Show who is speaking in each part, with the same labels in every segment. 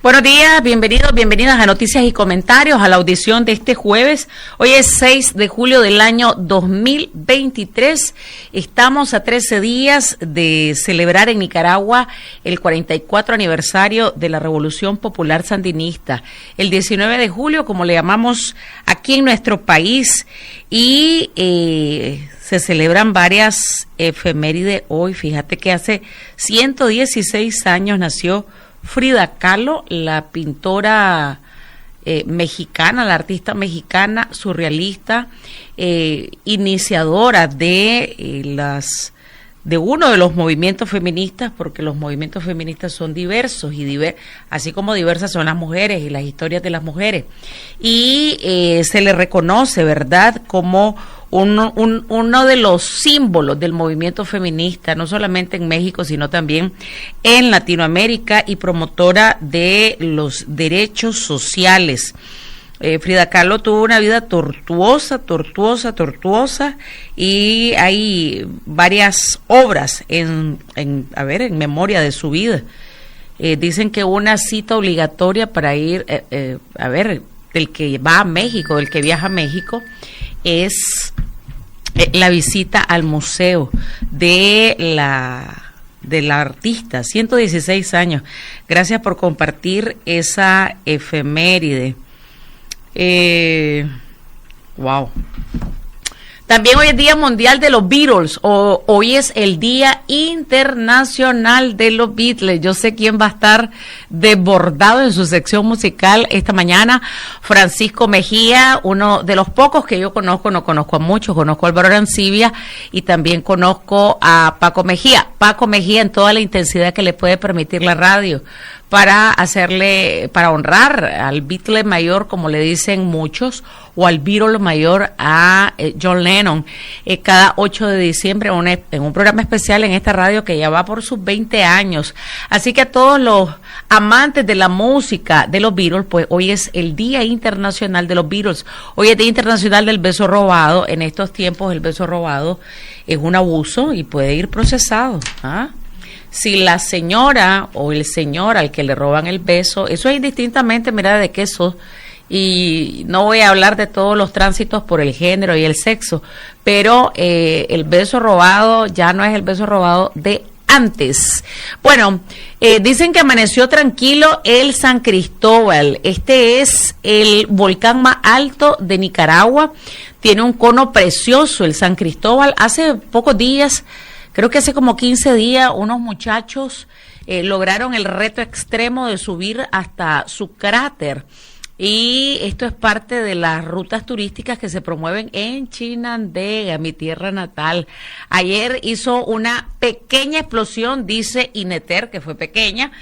Speaker 1: Buenos días, bienvenidas a Noticias y Comentarios, a la audición de este jueves. Hoy es 6 de julio del año 2023. Estamos a 13 días de celebrar en Nicaragua el 44 aniversario de la Revolución Popular Sandinista. El 19 de julio, como le llamamos aquí en nuestro país, y se celebran varias efemérides hoy. Fíjate que hace 116 años nació Frida Kahlo, la pintora mexicana, la artista mexicana, surrealista, iniciadora de uno de los movimientos feministas, porque los movimientos feministas son diversos así como diversas son las mujeres y las historias de las mujeres. Y se le reconoce, ¿verdad?, como uno de los símbolos del movimiento feminista, no solamente en México, sino también en Latinoamérica, y promotora de los derechos sociales. Frida Kahlo tuvo una vida tortuosa, y hay varias obras en memoria de su vida. Dicen que una cita obligatoria para ir, del que va a México, del que viaja a México, es la visita al museo de la artista, 116 años. Gracias por compartir esa efeméride. Wow. También hoy es Día Mundial de los Beatles, hoy es el Día Internacional de los Beatles. Yo sé quién va a estar desbordado en su sección musical esta mañana. Francisco Mejía, uno de los pocos que yo conozco, no conozco a muchos, conozco a Álvaro Arancibia y también conozco a Paco Mejía. Paco Mejía en toda la intensidad que le puede permitir la radio, para honrar al Beatle mayor, como le dicen muchos, o al Beatle mayor, a John Lennon, cada 8 de diciembre en un programa especial en esta radio que ya va por sus 20 años. Así que a todos los amantes de la música de los Beatles, pues hoy es el Día Internacional de los Beatles. Hoy es Día Internacional del Beso Robado. En estos tiempos el beso robado es un abuso y puede ir procesado, ¿ah? Si la señora o el señor al que le roban el beso, eso es indistintamente, mira, de qué sos, y no voy a hablar de todos los tránsitos por el género y el sexo, pero el beso robado ya no es el beso robado de antes. Bueno, dicen que amaneció tranquilo el San Cristóbal. Este es el volcán más alto de Nicaragua, tiene un cono precioso el San Cristóbal. Hace pocos días, creo que hace como 15 días, unos muchachos lograron el reto extremo de subir hasta su cráter. Y esto es parte de las rutas turísticas que se promueven en Chinandega, mi tierra natal. Ayer hizo una pequeña explosión, dice Ineter, que fue pequeña.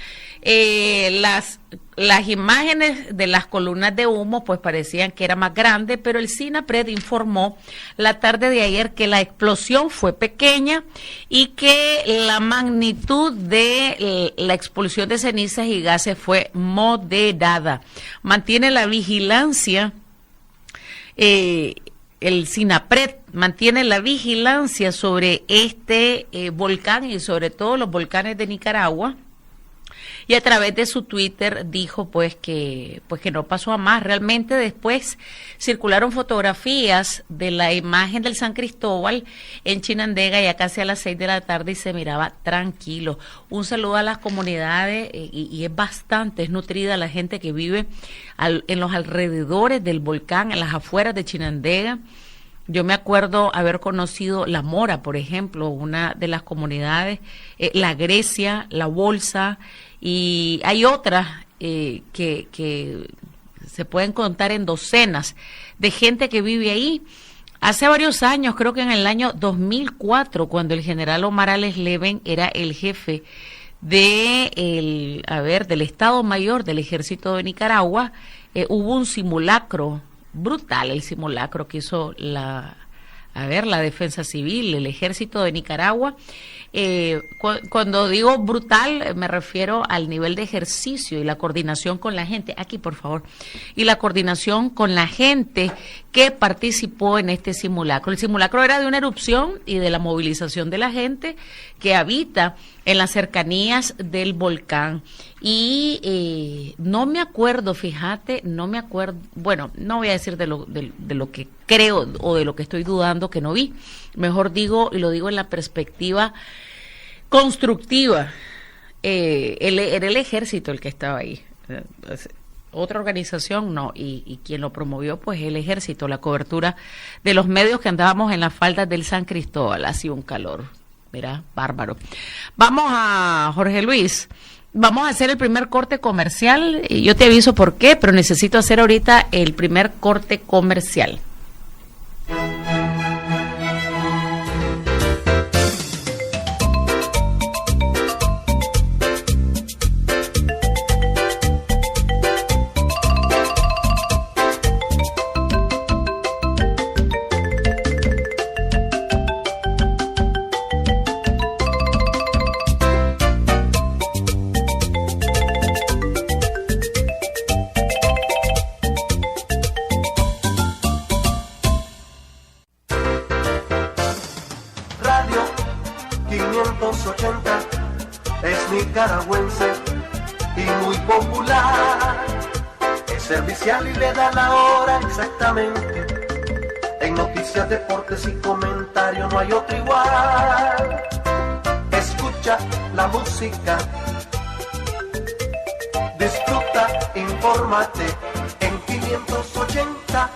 Speaker 1: Las imágenes de las columnas de humo pues parecían que era más grande, pero el SINAPRED informó la tarde de ayer que la explosión fue pequeña y que la magnitud de la expulsión de cenizas y gases fue moderada. Mantiene la vigilancia, el SINAPRED mantiene la vigilancia sobre este volcán y sobre todo los volcanes de Nicaragua. Y a través de su Twitter dijo pues que no pasó a más. Realmente después circularon fotografías de la imagen del San Cristóbal en Chinandega ya casi a las 6 de la tarde y se miraba tranquilo. Un saludo a las comunidades y es nutrida la gente que vive en los alrededores del volcán, en las afueras de Chinandega. Yo me acuerdo haber conocido La Mora, por ejemplo, una de las comunidades, La Grecia, La Bolsa, y hay otras que se pueden contar en docenas de gente que vive ahí. Hace varios años, creo que en el año 2004, cuando el general Omar Alex Leven era el jefe del Estado Mayor del Ejército de Nicaragua, hubo un simulacro brutal, el simulacro que hizo la A ver, la Defensa Civil, el Ejército de Nicaragua. Cuando digo brutal, me refiero al nivel de ejercicio y la coordinación con la gente. Aquí, por favor. Y la coordinación con la gente que participó en este simulacro. El simulacro era de una erupción y de la movilización de la gente que habita en las cercanías del volcán. Y no me acuerdo, fíjate, no me acuerdo, bueno, no voy a decir de lo que creo o de lo que estoy dudando que no vi. Mejor digo, y lo digo en la perspectiva constructiva, era el ejército el que estaba ahí. Otra organización no, y quien lo promovió pues el ejército, la cobertura de los medios que andábamos en las faldas del San Cristóbal, hacía un calor, mira, bárbaro. Vamos a Jorge Luis, vamos a hacer el primer corte comercial, y yo te aviso por qué, pero necesito hacer ahorita el primer corte comercial.
Speaker 2: Nicaragüense y muy popular, es servicial y le da la hora exactamente. En noticias, deportes y comentarios no hay otro igual. Escucha la música, disfruta, infórmate en 580.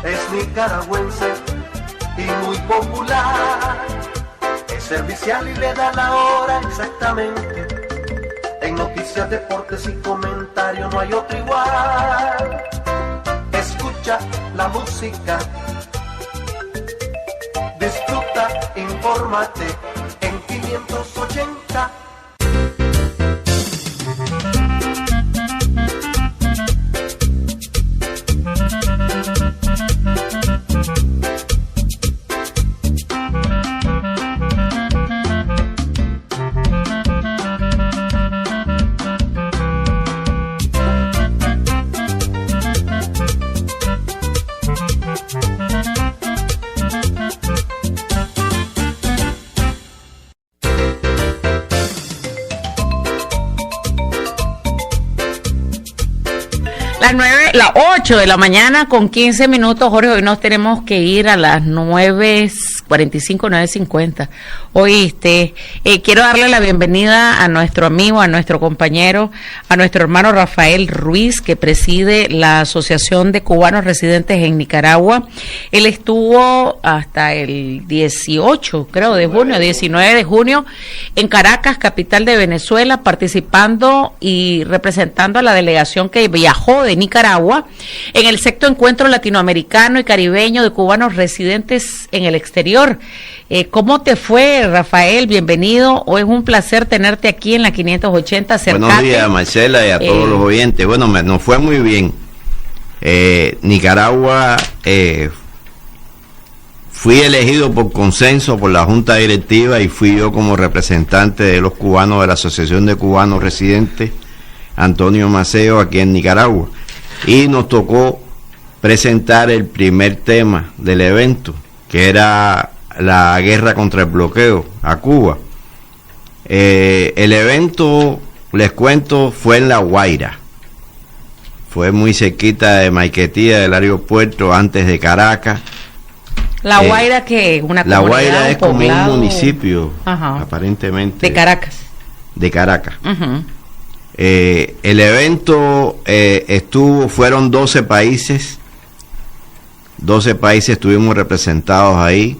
Speaker 2: Es nicaragüense y muy popular, es servicial y le da la hora exactamente. En noticias, deportes y comentarios no hay otro igual. Escucha la música, disfruta, infórmate en 580.
Speaker 1: Las 8 de la mañana con 15 minutos, Jorge. Hoy nos tenemos que ir a las 9:45, 9:50. Oíste, quiero darle la bienvenida a nuestro amigo, a nuestro compañero, a nuestro hermano Rafael Ruiz, que preside la Asociación de Cubanos Residentes en Nicaragua. Él estuvo hasta el 18, creo, de junio, 19 de junio, en Caracas, capital de Venezuela, participando y representando a la delegación que viajó de Nicaragua en el sexto encuentro latinoamericano y caribeño de cubanos residentes en el exterior. ¿Cómo te fue, Rafael? Bienvenido. Hoy es un placer tenerte aquí en la 580.
Speaker 3: Buenos días, Marcela, y a todos los oyentes. Bueno, nos fue muy bien. Nicaragua, fui elegido por consenso por la Junta Directiva y fui yo como representante de los cubanos de la Asociación de Cubanos Residentes, Antonio Maceo, aquí en Nicaragua. Y nos tocó presentar el primer tema del evento, que era la guerra contra el bloqueo a Cuba. El evento, les cuento, fue en La Guaira. Fue muy cerquita de Maiquetía, del aeropuerto, antes de Caracas.
Speaker 1: La Guaira, que una comunidad,
Speaker 3: La Guaira es como un municipio,
Speaker 1: ajá,
Speaker 3: aparentemente.
Speaker 1: de Caracas.
Speaker 3: De Caracas.
Speaker 1: Uh-huh.
Speaker 3: El evento fueron 12 países. 12 países estuvimos representados ahí.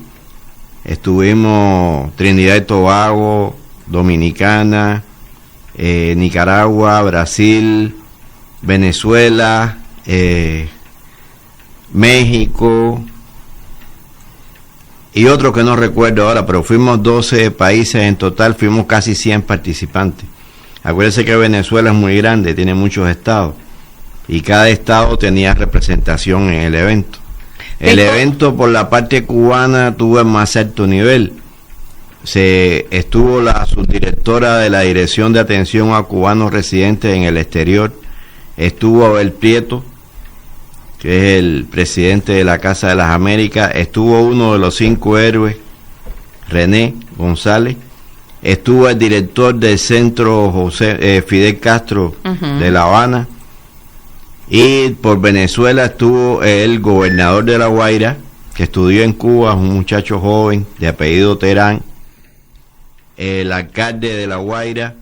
Speaker 3: Estuvimos Trinidad y Tobago, Dominicana, Nicaragua, Brasil, Venezuela, México y otro que no recuerdo ahora, pero fuimos 12 países en total, fuimos casi 100 participantes. Acuérdense que Venezuela es muy grande, tiene muchos estados y cada estado tenía representación en el evento. El evento por la parte cubana tuvo el más alto nivel. Estuvo la subdirectora de la Dirección de Atención a Cubanos Residentes en el Exterior, estuvo Abel Prieto, que es el presidente de la Casa de las Américas, estuvo uno de los 5 héroes, René González, estuvo el director del centro Fidel Castro, uh-huh, de La Habana, y por Venezuela estuvo el gobernador de La Guaira, que estudió en Cuba, un muchacho joven de apellido Terán, el alcalde de La Guaira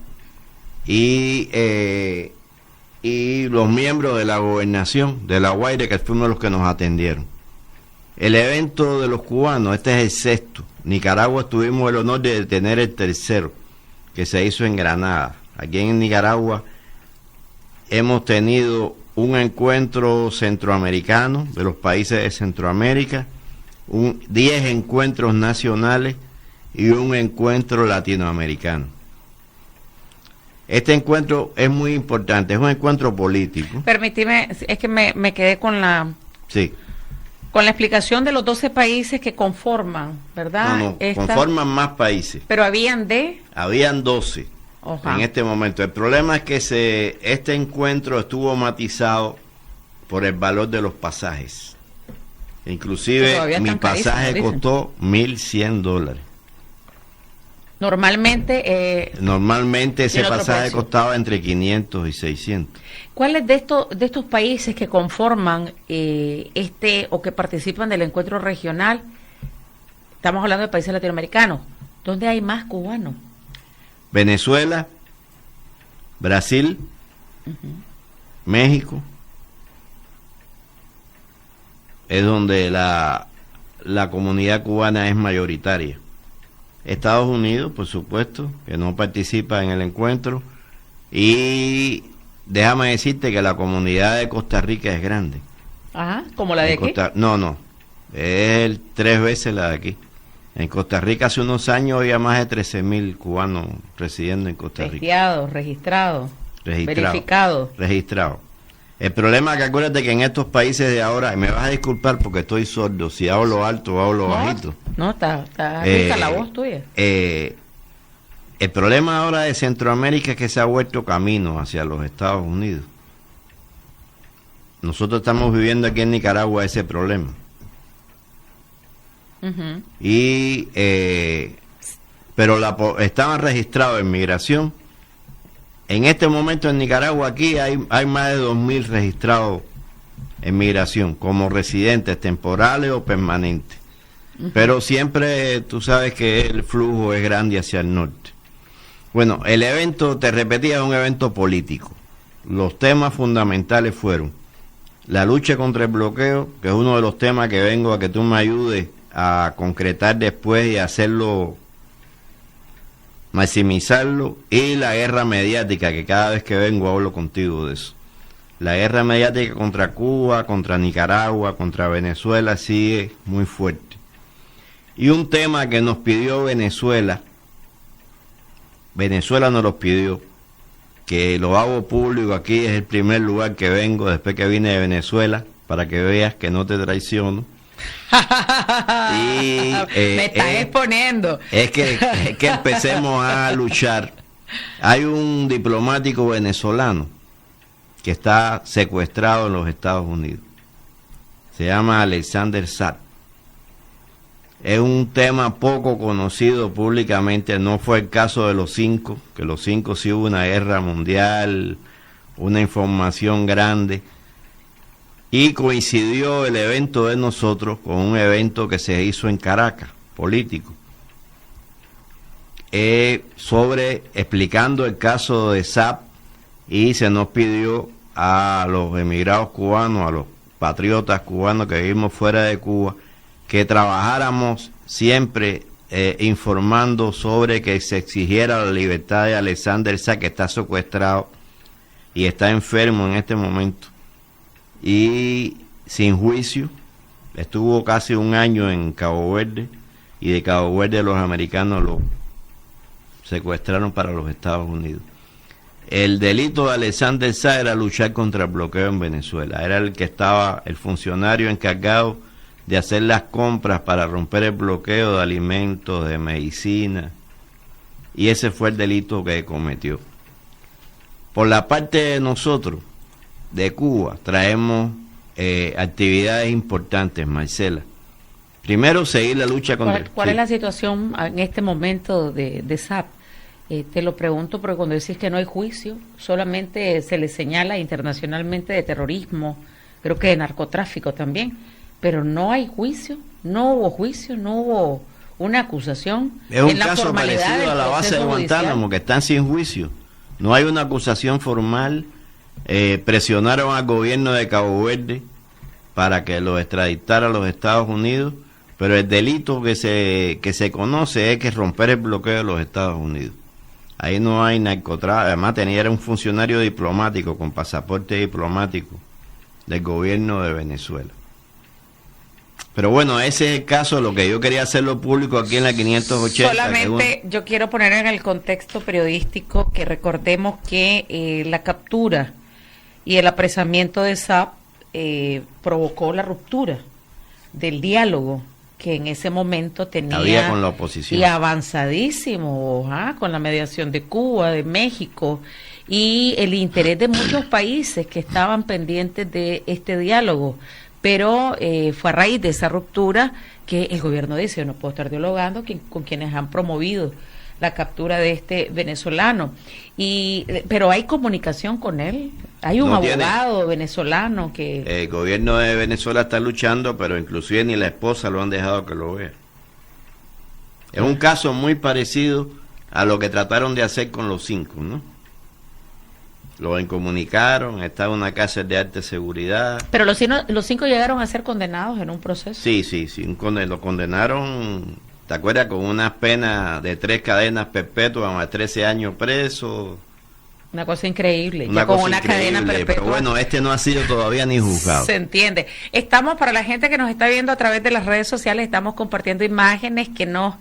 Speaker 3: y los miembros de la gobernación de La Guaira, que fueron los que nos atendieron. El evento de los cubanos, este es el sexto. Nicaragua tuvimos el honor de tener el tercero, que se hizo en Granada. Aquí en Nicaragua hemos tenido un encuentro centroamericano de los países de Centroamérica, 10 encuentros nacionales y un encuentro latinoamericano. Este encuentro es muy importante, es un encuentro político.
Speaker 1: Permíteme, es que me quedé con la...
Speaker 3: Sí.
Speaker 1: Con la explicación de los 12 países que conforman, ¿verdad?
Speaker 3: No, conforman más países.
Speaker 1: Pero habían
Speaker 3: 12 en este momento. El problema es que este encuentro estuvo matizado por el valor de los pasajes. Inclusive mi pasaje costó $1,100.
Speaker 1: Normalmente
Speaker 3: ese pasaje costaba entre 500 y 600.
Speaker 1: ¿Cuáles de estos países que conforman o que participan del encuentro regional, estamos hablando de países latinoamericanos, dónde hay más cubanos?
Speaker 3: Venezuela, Brasil, uh-huh, México, es donde la comunidad cubana es mayoritaria. Estados Unidos, por supuesto, que no participa en el encuentro, y déjame decirte que la comunidad de Costa Rica es grande.
Speaker 1: Ajá, ¿como la de aquí?
Speaker 3: No, es 3 veces la de aquí. En Costa Rica hace unos años había más de 13,000 cubanos residiendo en Costa Rica.
Speaker 1: Registrados,
Speaker 3: verificados. El problema es que acuérdate que en estos países de ahora, y me vas a disculpar porque estoy sordo, si hablo alto o hablo bajito.
Speaker 1: No, está rica la voz tuya.
Speaker 3: El problema ahora de Centroamérica es que se ha vuelto camino hacia los Estados Unidos. Nosotros estamos viviendo aquí en Nicaragua ese problema. Uh-huh. Pero estaban registrados en migración. En este momento en Nicaragua aquí hay más de 2,000 registrados en migración como residentes temporales o permanentes. Uh-huh. Pero siempre tú sabes que el flujo es grande hacia el norte. Bueno, el evento, te repetía, es un evento político. Los temas fundamentales fueron la lucha contra el bloqueo, que es uno de los temas que vengo a que tú me ayudes a concretar después y hacerlo, maximizarlo, y la guerra mediática, que cada vez que vengo hablo contigo de eso. La guerra mediática contra Cuba, contra Nicaragua, contra Venezuela sigue muy fuerte. Y un tema que nos pidió Venezuela nos los pidió, que lo hago público aquí, es el primer lugar que vengo después que vine de Venezuela, para que veas que no te traiciono.
Speaker 1: Me estás exponiendo.
Speaker 3: Es que empecemos a luchar. Hay un diplomático venezolano que está secuestrado en los Estados Unidos. se llama Alexander Saab. Es un tema poco conocido públicamente, no fue el caso de los 5, que los 5 sí hubo una guerra mundial, una información grande, y coincidió el evento de nosotros con un evento que se hizo en Caracas, político, explicando el caso de Saab, y se nos pidió a los emigrados cubanos, a los patriotas cubanos que vivimos fuera de Cuba, que trabajáramos siempre informando sobre que se exigiera la libertad de Alexander Saab, que está secuestrado y está enfermo en este momento y sin juicio. Estuvo casi un año en Cabo Verde, y de Cabo Verde los americanos lo secuestraron para los Estados Unidos. El delito de Alexander Saab era luchar contra el bloqueo en Venezuela. Era el que estaba, el funcionario encargado de hacer las compras para romper el bloqueo de alimentos, de medicina, y ese fue el delito que cometió. Por la parte de nosotros, de Cuba, traemos actividades importantes, Marcela. Primero, seguir la lucha contra...
Speaker 1: ¿Cuál es la situación en este momento de Saab? Te lo pregunto porque cuando decís que no hay juicio, solamente se le señala internacionalmente de terrorismo, creo que de narcotráfico también, pero no hay juicio, no hubo una acusación.
Speaker 3: Es un caso parecido a la base de Guantánamo, que están sin juicio. No hay una acusación formal. Presionaron al gobierno de Cabo Verde para que lo extraditara a los Estados Unidos, pero el delito que se conoce es que romper el bloqueo de los Estados Unidos. Ahí no hay narcotráfico. Además era un funcionario diplomático con pasaporte diplomático del gobierno de Venezuela. Pero bueno, ese es el caso. Lo que yo quería hacerlo público aquí en la 580.
Speaker 1: Solamente yo quiero poner en el contexto periodístico que recordemos que la captura y el apresamiento de Saab provocó la ruptura del diálogo que en ese momento
Speaker 3: había con la oposición,
Speaker 1: y avanzadísimo, con la mediación de Cuba, de México, y el interés de muchos países que estaban pendientes de este diálogo. Pero fue a raíz de esa ruptura que el gobierno dice: yo no puedo estar dialogando con quienes han promovido la captura de este venezolano. Pero hay comunicación con él, hay un abogado venezolano que...
Speaker 3: El gobierno de Venezuela está luchando, pero inclusive ni la esposa lo han dejado que lo vea. Es un caso muy parecido a lo que trataron de hacer con los 5, ¿no? Lo incomunicaron, está en una cárcel de alta seguridad.
Speaker 1: Pero los 5 llegaron a ser condenados en un proceso.
Speaker 3: Sí, lo condenaron, ¿te acuerdas? Con unas penas de 3 cadenas perpetuas más 13 años preso.
Speaker 1: Una cosa increíble, cadena perpetua.
Speaker 3: Pero bueno, este no ha sido todavía ni juzgado.
Speaker 1: Se entiende. Estamos, para la gente que nos está viendo a través de las redes sociales, estamos compartiendo imágenes que nos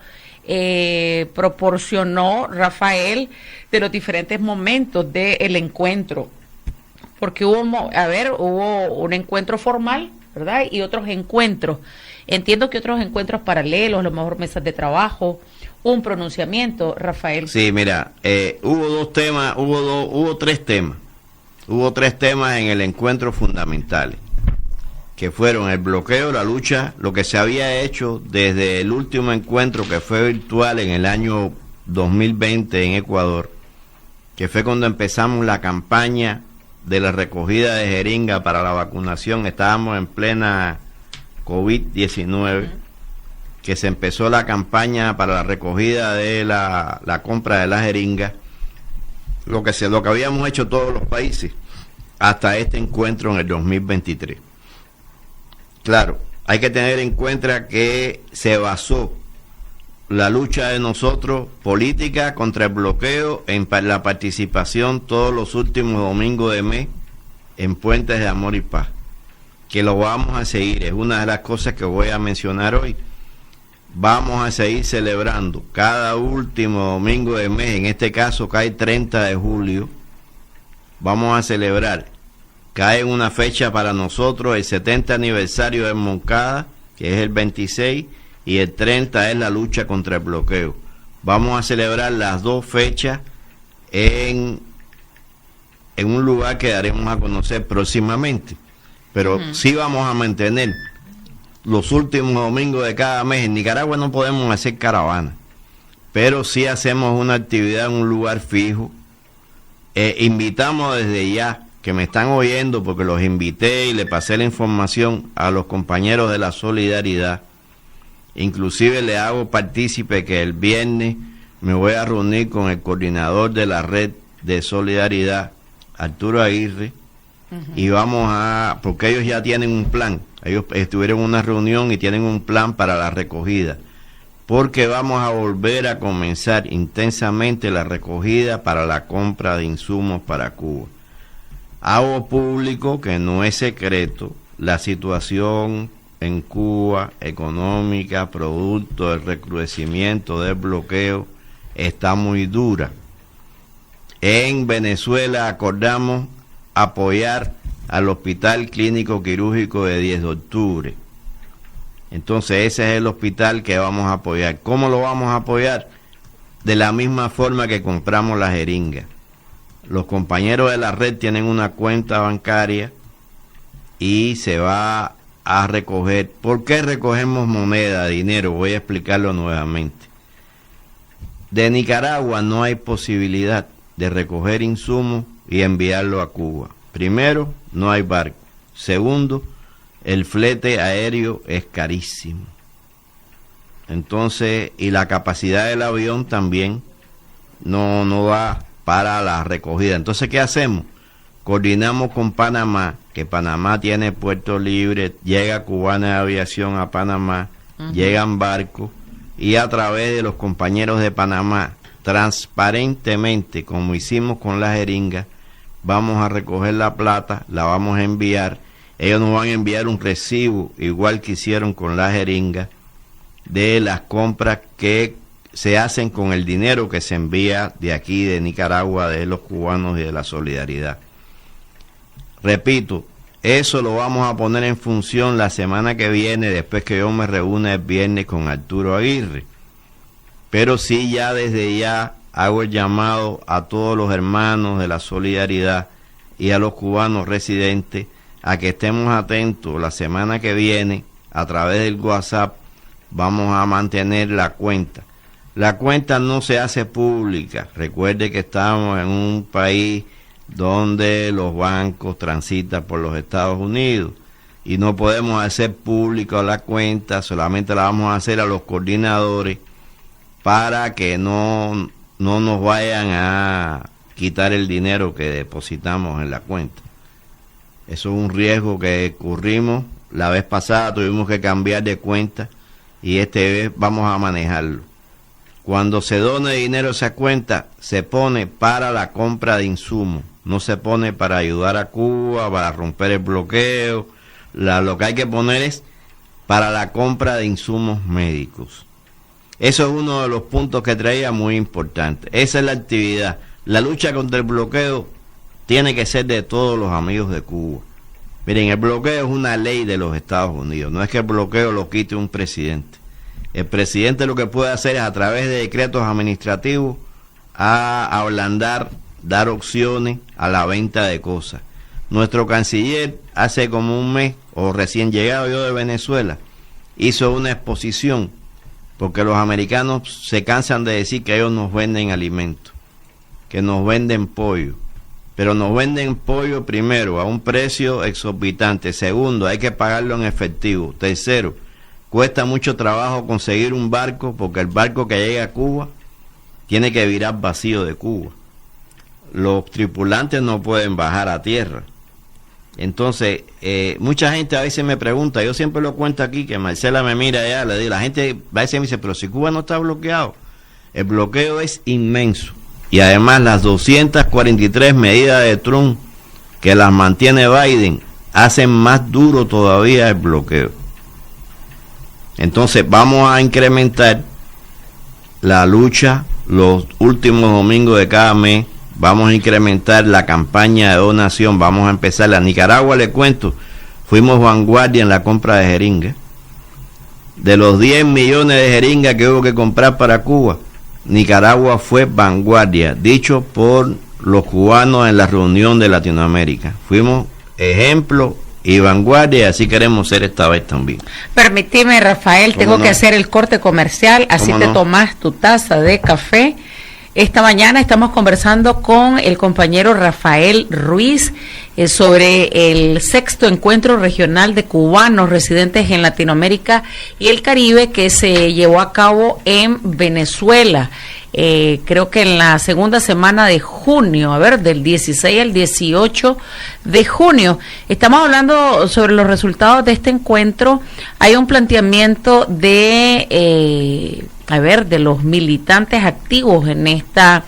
Speaker 1: proporcionó Rafael de los diferentes momentos del encuentro, porque hubo un encuentro formal, ¿verdad? Y otros encuentros, entiendo que otros encuentros paralelos, a lo mejor mesas de trabajo, un pronunciamiento, Rafael.
Speaker 3: Sí, mira, hubo tres temas en el encuentro fundamentales, que fueron el bloqueo, la lucha, lo que se había hecho desde el último encuentro que fue virtual en el año 2020 en Ecuador, que fue cuando empezamos la campaña de la recogida de jeringa para la vacunación. Estábamos en plena COVID-19, que se empezó la campaña para la recogida de la compra de la jeringa, lo que habíamos hecho todos los países hasta este encuentro en el 2023. Claro, hay que tener en cuenta que se basó la lucha de nosotros política contra el bloqueo en la participación todos los últimos domingos de mes en Puentes de Amor y Paz, que lo vamos a seguir. Es una de las cosas que voy a mencionar hoy. Vamos a seguir celebrando cada último domingo de mes, en este caso cae 30 de julio, vamos a celebrar. Cae en una fecha para nosotros el 70 aniversario de Moncada, que es el 26, y el 30 es la lucha contra el bloqueo. Vamos a celebrar las dos fechas en un lugar que daremos a conocer próximamente. pero sí vamos a mantener los últimos domingos de cada mes. En Nicaragua no podemos hacer caravana, pero sí hacemos una actividad en un lugar fijo. Invitamos desde ya, que me están oyendo, porque los invité y le pasé la información a los compañeros de la Solidaridad. Inclusive le hago partícipe que el viernes me voy a reunir con el coordinador de la red de Solidaridad, Arturo Aguirre, y vamos a, porque ellos ya tienen un plan, ellos estuvieron en una reunión y tienen un plan para la recogida, porque vamos a volver a comenzar intensamente la recogida para la compra de insumos para Cuba. Hago público que no es secreto la situación en Cuba, económica, producto del recrudecimiento del bloqueo, está muy dura. En Venezuela acordamos apoyar al Hospital Clínico Quirúrgico de 10 de octubre. Entonces ese es el hospital que vamos a apoyar. ¿Cómo lo vamos a apoyar? De la misma forma que compramos la jeringa. Los compañeros de la red tienen una cuenta bancaria y se va a recoger. ¿Por qué recogemos moneda, dinero? Voy a explicarlo nuevamente. De Nicaragua no hay posibilidad de recoger insumos y enviarlo a Cuba. Primero, no hay barco. Segundo, el flete aéreo es carísimo. Entonces, y la capacidad del avión también no va para la recogida. Entonces, ¿qué hacemos? Coordinamos con Panamá, que Panamá tiene puerto libre, llega Cubana de Aviación a Panamá, llegan barcos, y a través de los compañeros de Panamá, transparentemente, como hicimos con la jeringa, vamos a recoger la plata, la vamos a enviar. Ellos nos van a enviar un recibo, igual que hicieron con la jeringa, de las compras que se hacen con el dinero que se envía de aquí, de Nicaragua, de los cubanos y de la Solidaridad. Repito, eso lo vamos a poner en función la semana que viene, después que yo me reúna el viernes con Arturo Aguirre. Pero sí, ya desde ya hago el llamado a todos los hermanos de la Solidaridad y a los cubanos residentes a que estemos atentos la semana que viene. A través del WhatsApp vamos a mantener la cuenta. La cuenta no se hace pública. Recuerde que estamos en un país donde los bancos transitan por los Estados Unidos y no podemos hacer pública la cuenta, solamente la vamos a hacer a los coordinadores para que no nos vayan a quitar el dinero que depositamos en la cuenta. Eso es un riesgo que corrimos. La vez pasada tuvimos que cambiar de cuenta y esta vez vamos a manejarlo. Cuando se done dinero a esa cuenta, se pone para la compra de insumos, no se pone para ayudar a Cuba, para romper el bloqueo. Lo que hay que poner es para la compra de insumos médicos. Eso es uno de los puntos que traía muy importante. Esa es la actividad. La lucha contra el bloqueo tiene que ser de todos los amigos de Cuba. Miren, el bloqueo es una ley de los Estados Unidos. No es que el bloqueo lo quite un presidente. El presidente lo que puede hacer es, a través de decretos administrativos, a ablandar, dar opciones a la venta de cosas. Nuestro canciller, hace como un mes, o recién llegado yo de Venezuela, hizo una exposición, porque los americanos se cansan de decir que ellos nos venden alimentos, que nos venden pollo, pero nos venden pollo, primero, a un precio exorbitante. Segundo, hay que pagarlo en efectivo. Tercero, cuesta mucho trabajo conseguir un barco, porque el barco que llega a Cuba tiene que virar vacío de Cuba. Los tripulantes no pueden bajar a tierra. Entonces, mucha gente a veces me pregunta, yo siempre lo cuento aquí, que Marcela me mira allá, le digo, la gente a veces me dice, pero si Cuba no está bloqueado. El bloqueo es inmenso. Y además las 243 medidas de Trump que las mantiene Biden hacen más duro todavía el bloqueo. Entonces vamos a incrementar la lucha los últimos domingos de cada mes. Vamos a incrementar la campaña de donación. Vamos a empezar. A Nicaragua, le cuento, fuimos vanguardia en la compra de jeringas. De los 10 millones de jeringas que hubo que comprar para Cuba, Nicaragua fue vanguardia, dicho por los cubanos en la reunión de Latinoamérica. Fuimos ejemplo y vanguardia, así queremos ser esta vez también.
Speaker 1: Permíteme, Rafael, tengo que hacer el corte comercial, así te tomas tu taza de café. Esta mañana estamos conversando con el compañero Rafael Ruiz sobre el 6º encuentro regional de cubanos residentes en Latinoamérica y el Caribe que se llevó a cabo en Venezuela. Creo que en la segunda semana de junio, del 16 al 18 de junio. Estamos hablando sobre los resultados de este encuentro. Hay un planteamiento de los militantes activos en estas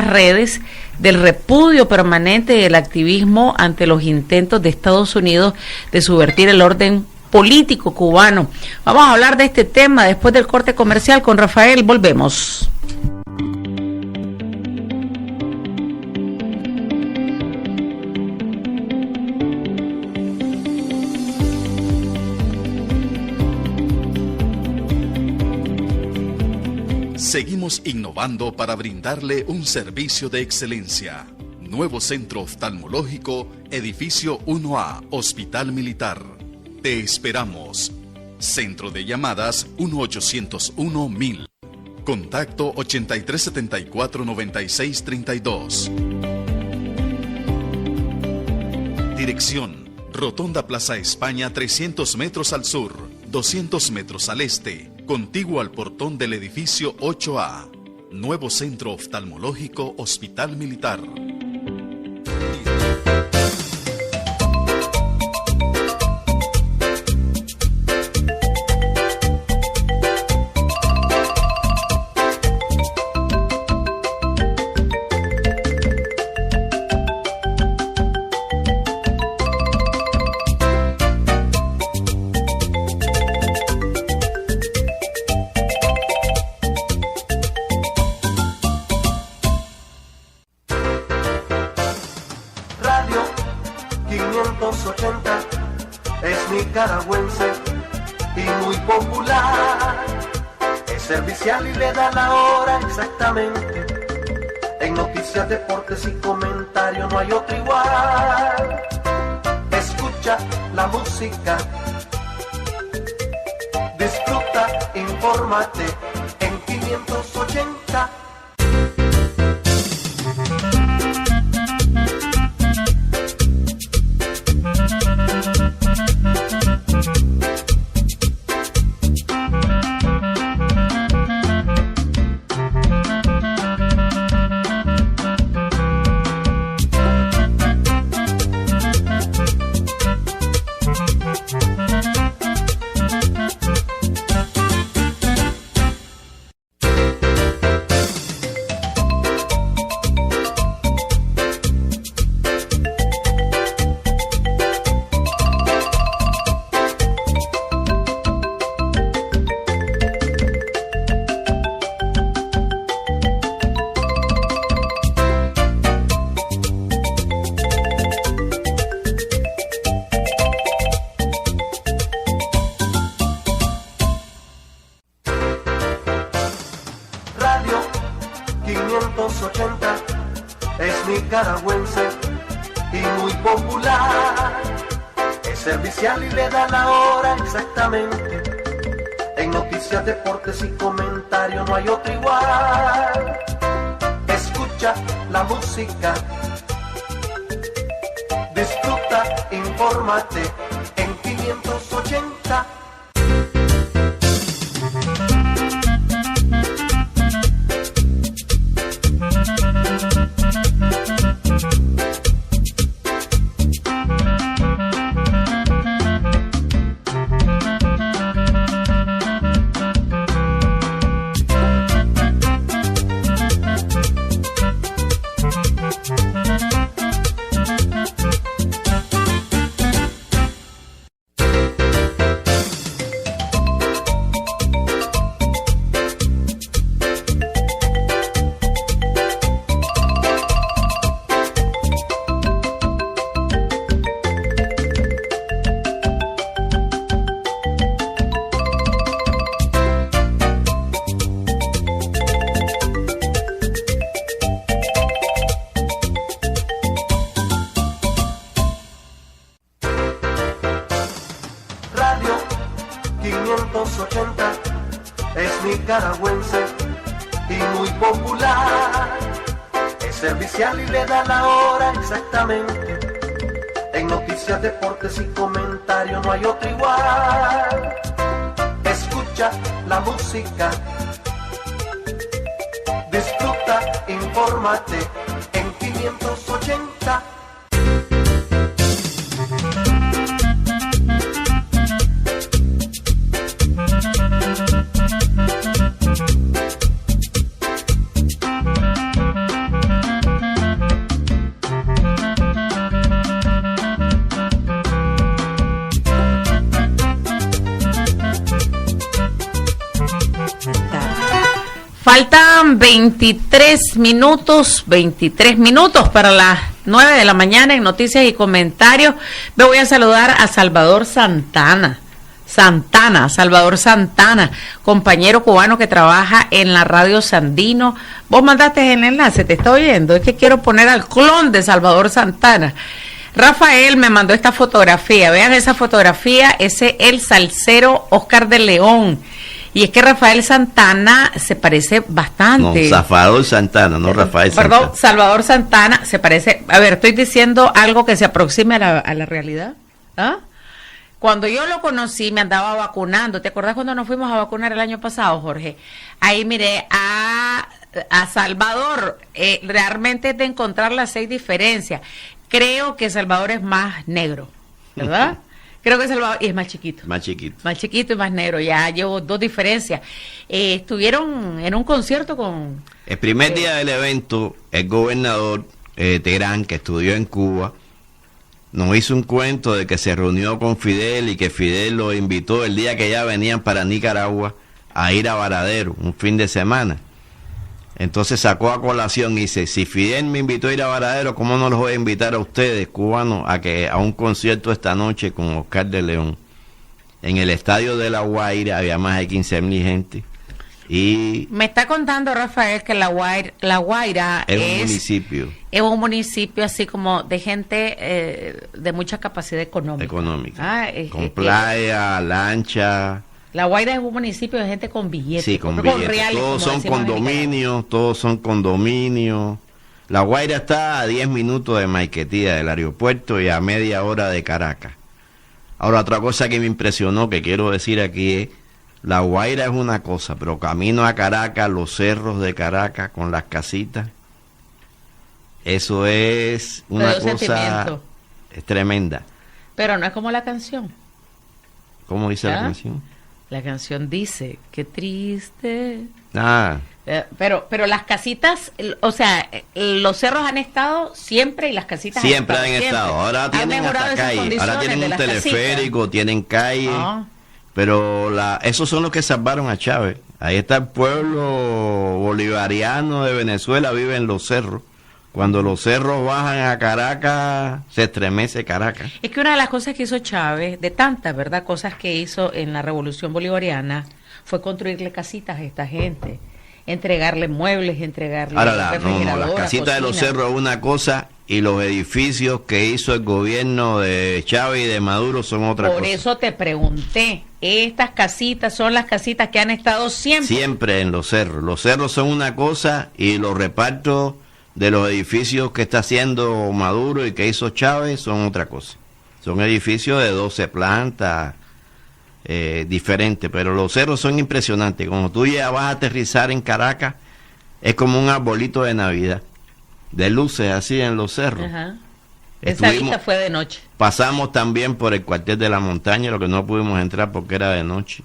Speaker 1: redes, del repudio permanente del activismo ante los intentos de Estados Unidos de subvertir el orden político cubano. Vamos a hablar de este tema después del corte comercial con Rafael. Volvemos.
Speaker 4: Seguimos innovando para brindarle un servicio de excelencia. Nuevo Centro Oftalmológico, Edificio 1A, Hospital Militar. Te esperamos. Centro de llamadas 1-801-1000. Contacto 8374-9632. Dirección: Rotonda Plaza España, 300 metros al sur, 200 metros al este, contiguo al portón del edificio 8A. Nuevo Centro Oftalmológico, Hospital Militar.
Speaker 2: Nicaragüense y muy popular, es servicial y le da la hora exactamente. En noticias, deportes y comentarios no hay otro igual. Escucha la música, disfruta, infórmate en 580. Nicaragüense y muy popular, es servicial y le da la hora exactamente. En noticias, deportes y comentarios no hay otro igual. Escucha la música, disfruta, infórmate en 580. nicaragüense y muy popular. Es servicial y le da la hora exactamente. En noticias, deportes y comentarios no hay otro igual. Escucha la música, disfruta, infórmate en 580.
Speaker 1: Faltan 23 minutos para las 9 de la mañana en Noticias y Comentarios. Me voy a saludar a Salvador Santana, compañero cubano que trabaja en la radio Sandino. Vos mandaste el enlace, te está oyendo, es que quiero poner al clon de Salvador Santana. Rafael me mandó esta fotografía, vean esa fotografía, ese es el salsero Oscar de León. Y es que Rafael Santana se parece bastante.
Speaker 3: No, Salvador Santana, no Rafael Santana.
Speaker 1: Perdón, Salvador Santana se parece. A ver, estoy diciendo algo que se aproxime a la realidad. ¿Ah? Cuando yo lo conocí, me andaba vacunando. ¿Te acordás cuando nos fuimos a vacunar el año pasado, Jorge? Ahí miré a Salvador. Realmente es de encontrar las 6 diferencias. Creo que Salvador es más negro, ¿verdad? Creo que Salvador, y es más chiquito. Más chiquito y más negro, ya llevo 2 diferencias. Estuvieron en un concierto con...
Speaker 3: El primer día del evento, el gobernador Terán, que estudió en Cuba, nos hizo un cuento de que se reunió con Fidel y que Fidel lo invitó el día que ya venían para Nicaragua a ir a Varadero, un fin de semana. Entonces sacó a colación y dice, si Fidel me invitó a ir a Varadero, ¿cómo no los voy a invitar a ustedes, cubanos, a un concierto esta noche con Oscar de León? En el estadio de La Guaira había más de 15,000 gente. Y
Speaker 1: me está contando Rafael que La Guaira
Speaker 3: es un municipio.
Speaker 1: Es un municipio así como de gente de mucha capacidad económica. Con
Speaker 3: playa, lancha.
Speaker 1: La Guaira es un municipio de gente con billetes.
Speaker 3: Sí, con billetes.
Speaker 1: Reales,
Speaker 3: todos son condominios. La Guaira está a 10 minutos de Maiquetía, del aeropuerto, y a media hora de Caracas. Ahora, otra cosa que me impresionó, que quiero decir aquí es, La Guaira es una cosa, pero camino a Caracas, los cerros de Caracas, con las casitas, eso es una cosa es tremenda.
Speaker 1: Pero no es como la canción.
Speaker 3: ¿Cómo dice la canción?
Speaker 1: La canción dice, qué triste.
Speaker 3: Pero
Speaker 1: las casitas, o sea, los cerros han estado siempre y las casitas
Speaker 3: siempre han estado. Ahora tienen hasta calle, ahora tienen un teleférico, casitas. Tienen calle, pero esos son los que salvaron a Chávez. Ahí está el pueblo bolivariano de Venezuela, vive en los cerros. Cuando los cerros bajan a Caracas, se estremece Caracas.
Speaker 1: Es que una de las cosas que hizo Chávez, de tantas, ¿verdad?, cosas que hizo en la Revolución Bolivariana, fue construirle casitas a esta gente, entregarle muebles, entregarle
Speaker 3: las casitas de los cerros es una cosa y los edificios que hizo el gobierno de Chávez y de Maduro son otra cosa.
Speaker 1: Por eso te pregunté, estas casitas son las casitas que han estado siempre.
Speaker 3: Siempre en los cerros. Los cerros son una cosa y los repartos de los edificios que está haciendo Maduro y que hizo Chávez son otra cosa. Son edificios de 12 plantas, diferentes, pero los cerros son impresionantes. Cuando tú ya vas a aterrizar en Caracas, es como un arbolito de Navidad, de luces así en los cerros.
Speaker 1: Ajá. Esa vista fue de noche.
Speaker 3: Pasamos también por el cuartel de la montaña, lo que no pudimos entrar porque era de noche.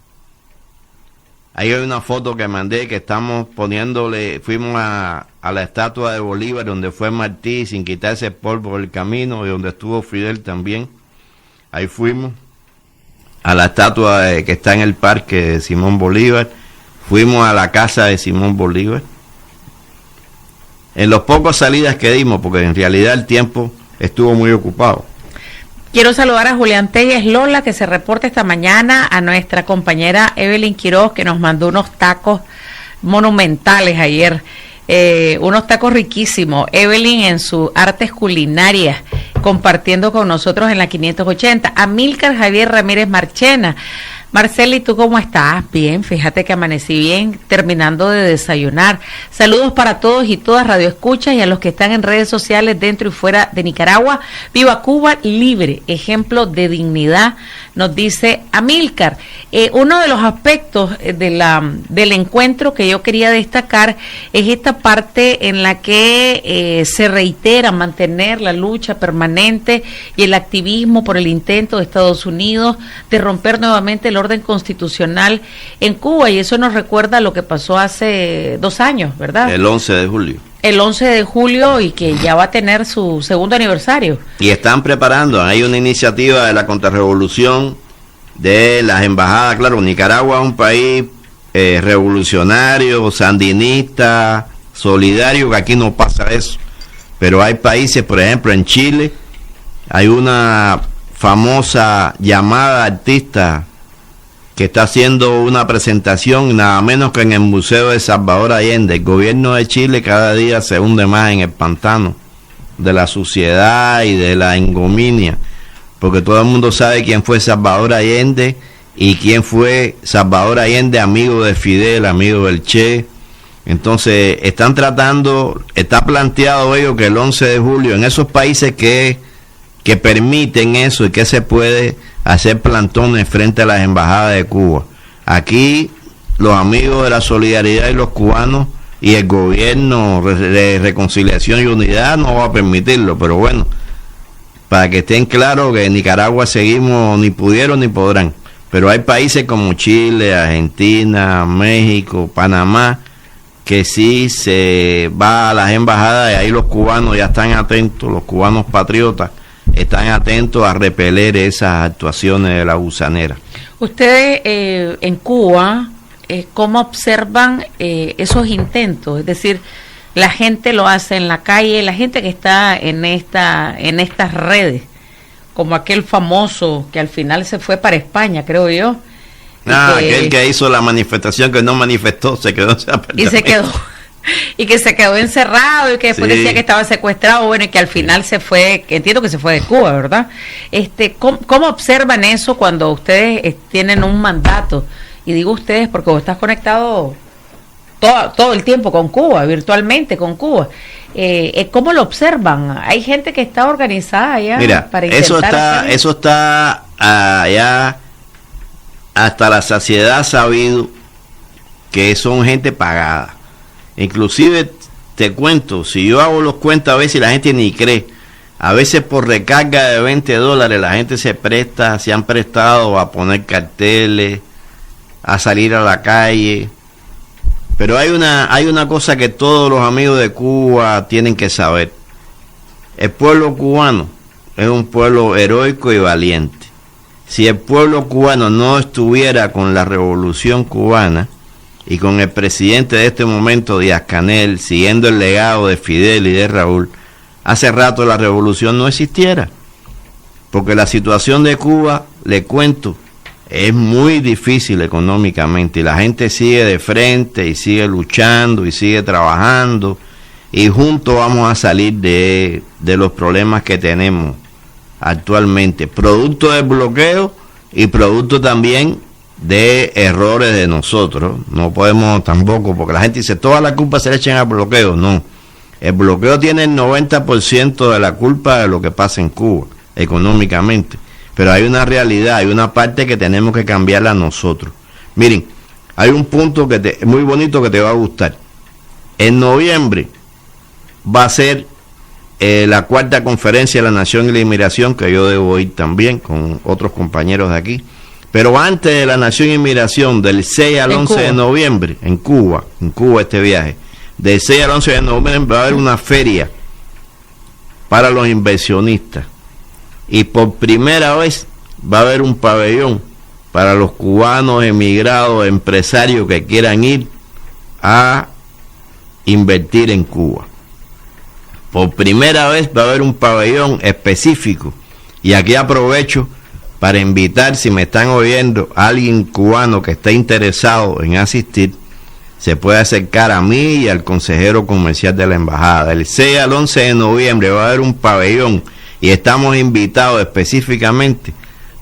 Speaker 3: Ahí hay una foto que mandé que estamos poniéndole, fuimos a la estatua de Bolívar donde fue Martí sin quitarse el polvo del camino y donde estuvo Fidel también. Ahí fuimos a la estatua que está en el parque de Simón Bolívar, fuimos a la casa de Simón Bolívar. En los pocos salidas que dimos, porque en realidad el tiempo estuvo muy ocupado.
Speaker 1: Quiero saludar a Julián Telles Lola, que se reporta esta mañana, a nuestra compañera Evelyn Quiroz, que nos mandó unos tacos monumentales ayer, unos tacos riquísimos. Evelyn en sus artes culinarias, compartiendo con nosotros en la 580. A Milcar Javier Ramírez Marchena, Marcela, ¿y tú cómo estás? Bien, fíjate que amanecí bien, terminando de desayunar. Saludos para todos y todas radioescuchas y a los que están en redes sociales dentro y fuera de Nicaragua. Viva Cuba libre, ejemplo de dignidad, nos dice Amílcar. Uno de los aspectos del encuentro que yo quería destacar es esta parte en la que se reitera mantener la lucha permanente y el activismo por el intento de Estados Unidos de romper nuevamente el orden constitucional en Cuba, y eso nos recuerda lo que pasó hace 2 años, ¿verdad?
Speaker 3: El 11 de julio.
Speaker 1: El 11 de julio y que ya va a tener su segundo aniversario.
Speaker 3: Y están preparando, hay una iniciativa de la contrarrevolución de las embajadas. Claro, Nicaragua es un país revolucionario, sandinista, solidario, que aquí no pasa eso. Pero hay países, por ejemplo, en Chile, hay una famosa llamada artista que está haciendo una presentación nada menos que en el Museo de Salvador Allende. El gobierno de Chile cada día se hunde más en el pantano de la suciedad y de la engominia, porque todo el mundo sabe quién fue Salvador Allende y quién fue Salvador Allende, amigo de Fidel, amigo del Che. Entonces están tratando, está planteado ello que el 11 de julio en esos países que permiten eso y que se puede hacer plantones frente a las embajadas de Cuba. Aquí los amigos de la solidaridad y los cubanos y el gobierno de reconciliación y unidad no va a permitirlo, pero bueno, para que estén claros que en Nicaragua seguimos, ni pudieron ni podrán, pero hay países como Chile, Argentina, México, Panamá, que sí se va a las embajadas y ahí los cubanos ya están atentos, los cubanos patriotas están atentos a repeler esas actuaciones de la gusanera. Ustedes en Cuba, ¿cómo observan esos intentos? Es decir, la gente lo hace en la calle, la gente que está en estas redes, como aquel famoso que al final se fue para España, creo yo. Aquel que hizo la manifestación, que no manifestó, se quedó en ese apartamento. Y que se quedó encerrado y que después decía que estaba secuestrado, bueno, y que al final se fue, que entiendo que se fue de Cuba, ¿verdad? ¿Cómo observan eso cuando ustedes tienen un mandato? Y digo ustedes porque vos estás conectado todo el tiempo con Cuba, virtualmente con Cuba. ¿Cómo lo observan? Hay gente que está organizada allá. Mira, para intentar eso está allá hasta la saciedad sabido que son gente pagada. Inclusive te cuento, si yo hago los cuentos a veces la gente ni cree, a veces por recarga de $20 la gente se han prestado a poner carteles, a salir a la calle, pero hay una cosa que todos los amigos de Cuba tienen que saber: el pueblo cubano es un pueblo heroico y valiente. Si el pueblo cubano no estuviera con la revolución cubana y con el presidente de este momento, Díaz-Canel, siguiendo el legado de Fidel y de Raúl, hace rato la revolución no existiera. Porque la situación de Cuba, le cuento, es muy difícil económicamente y la gente sigue de frente y sigue luchando y sigue trabajando y juntos vamos a salir de los problemas que tenemos actualmente, producto del bloqueo y producto también de errores de nosotros. No podemos tampoco, porque la gente dice toda la culpa se le echan al bloqueo. No, el bloqueo tiene el 90% de la culpa de lo que pasa en Cuba económicamente, pero hay una realidad, hay una parte que tenemos que cambiarla nosotros. Miren, hay un punto muy bonito que te va a gustar. En noviembre va a ser la 4ª conferencia de la Nación y la Inmigración, que yo debo ir también con otros compañeros de aquí. Pero antes de la Nación y Inmigración, del 6 al 11 de noviembre, en Cuba este viaje, del 6 al 11 de noviembre va a haber una feria para los inversionistas. Y por primera vez va a haber un pabellón para los cubanos emigrados, empresarios que quieran ir a invertir en Cuba. Por primera vez va a haber un pabellón específico. Y aquí aprovecho para invitar, si me están oyendo, a alguien cubano que esté interesado en asistir, se puede acercar a mí y al consejero comercial de la embajada. Del 6 al 11 de noviembre va a haber un pabellón y estamos invitados específicamente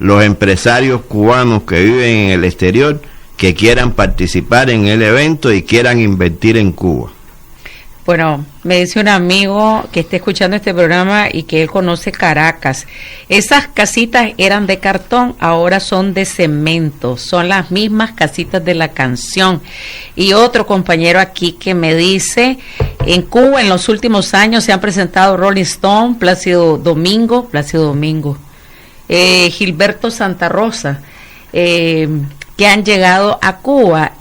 Speaker 3: los empresarios cubanos que viven en el exterior que quieran participar en el evento y quieran invertir en Cuba.
Speaker 1: Bueno, me dice un amigo que está escuchando este programa y que él conoce Caracas. Esas casitas eran de cartón, ahora son de cemento. Son las mismas casitas de la canción. Y otro compañero aquí que me dice, en Cuba en los últimos años se han presentado Rolling Stone, Plácido Domingo, Gilberto Santa Rosa, que han llegado a Cuba.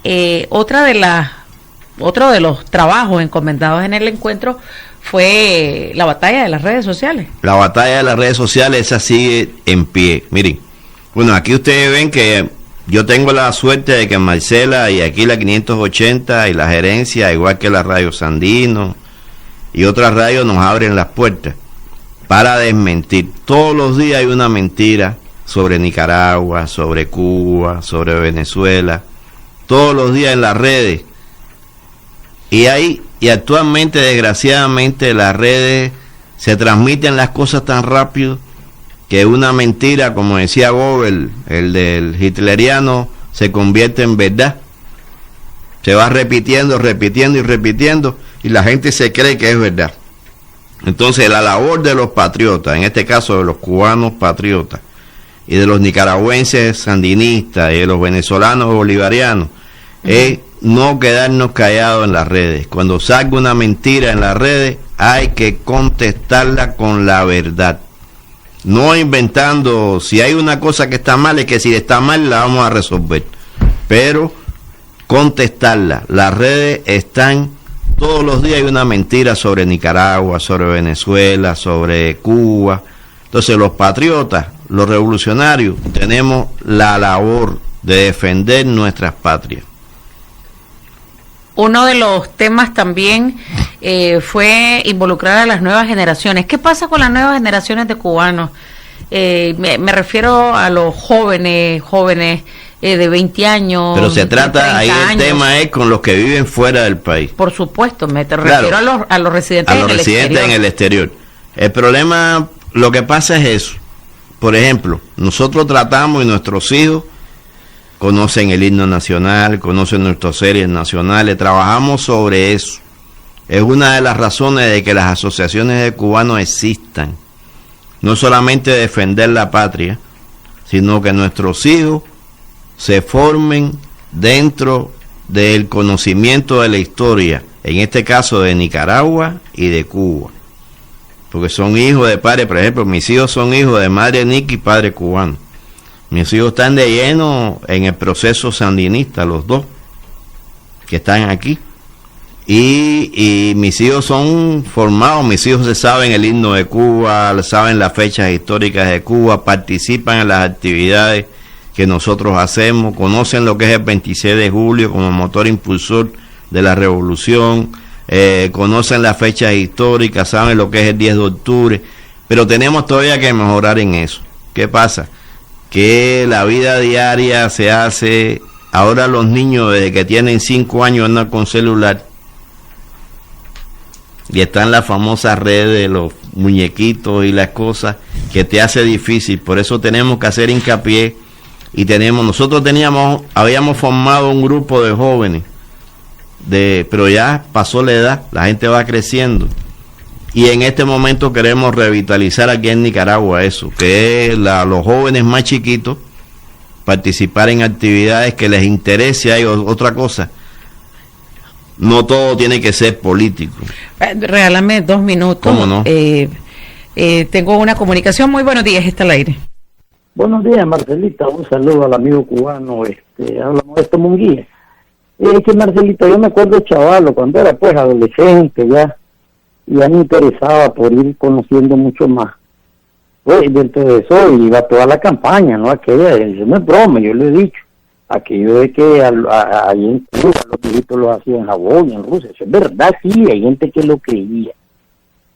Speaker 1: Otro de los trabajos encomendados en el encuentro fue la batalla de las redes sociales. La batalla de las redes sociales, esa sigue en pie. Miren, bueno, aquí ustedes ven que yo tengo la suerte de que Marcela y aquí la 580 y la gerencia, igual que la Radio Sandino y otras radios, nos abren las puertas para desmentir. Todos los días hay una mentira sobre Nicaragua, sobre Cuba, sobre Venezuela. Todos los días en las redes. Y actualmente, desgraciadamente, las redes se transmiten las cosas tan rápido que una mentira, como decía Goebbels, el del hitleriano, se convierte en verdad. Se va repitiendo y la gente se cree que es verdad. Entonces, la labor de los patriotas, en este caso de los cubanos patriotas, y de los nicaragüenses sandinistas, y de los venezolanos bolivarianos, es no quedarnos callados en las redes. Cuando salga una mentira en las redes, hay que contestarla con la verdad. No inventando, si hay una cosa que está mal, es que si está mal la vamos a resolver. Pero contestarla. Las redes están, todos los días hay una mentira sobre Nicaragua, sobre Venezuela, sobre Cuba. Entonces los patriotas, los revolucionarios, tenemos la labor de defender nuestras patrias. Uno de los temas también fue involucrar a las nuevas generaciones. ¿Qué pasa con las nuevas generaciones de cubanos? Me refiero a los jóvenes de 20 años. Pero se trata, ahí el tema es con los que viven fuera del país. Por supuesto, refiero a los residentes en el exterior. El problema, lo que pasa es eso. Por ejemplo, nosotros tratamos y nuestros hijos conocen el himno nacional, conocen nuestras series nacionales, trabajamos sobre eso. Es una de las razones de que las asociaciones de cubanos existan. No solamente defender la patria, sino que nuestros hijos se formen dentro del conocimiento de la historia, en este caso de Nicaragua y de Cuba. Porque son hijos de padres, por ejemplo, mis hijos son hijos de madre nica y padre cubano. Mis hijos están de lleno en el proceso sandinista, los dos, que están aquí. Y mis hijos son formados, mis hijos se saben el himno de Cuba, saben las fechas históricas de Cuba, participan en las actividades que nosotros hacemos, conocen lo que es el 26 de julio como motor impulsor de la revolución, conocen las fechas históricas, saben lo que es el 10 de octubre, pero tenemos todavía que mejorar en eso. ¿Qué pasa? Que la vida diaria se hace, ahora los niños desde que tienen 5 años andan con celular y están las famosas redes de los muñequitos y las cosas que te hace difícil. Por eso tenemos que hacer hincapié y nosotros habíamos formado un grupo de jóvenes, pero ya pasó la edad, la gente va creciendo. Y en este momento queremos revitalizar aquí en Nicaragua eso, que es los jóvenes más chiquitos, participar en actividades que les interese. Hay otra cosa, no todo tiene que ser político. Regálame 2 minutos. ¿Cómo no? Tengo una comunicación. Muy buenos días, está al aire.
Speaker 5: Buenos días, Marcelita, un saludo al amigo cubano, habla Modesto Munguía. Es que, Marcelita, yo me acuerdo chavalo, cuando era pues adolescente ya me interesaba por ir conociendo mucho más. Pues dentro de eso iba toda la campaña, ¿no? Aquella, eso no es broma, yo le he dicho. Aquello de que ahí en Cuba los viejitos lo hacían en Japón y en Rusia, eso es verdad, sí, hay gente que lo creía.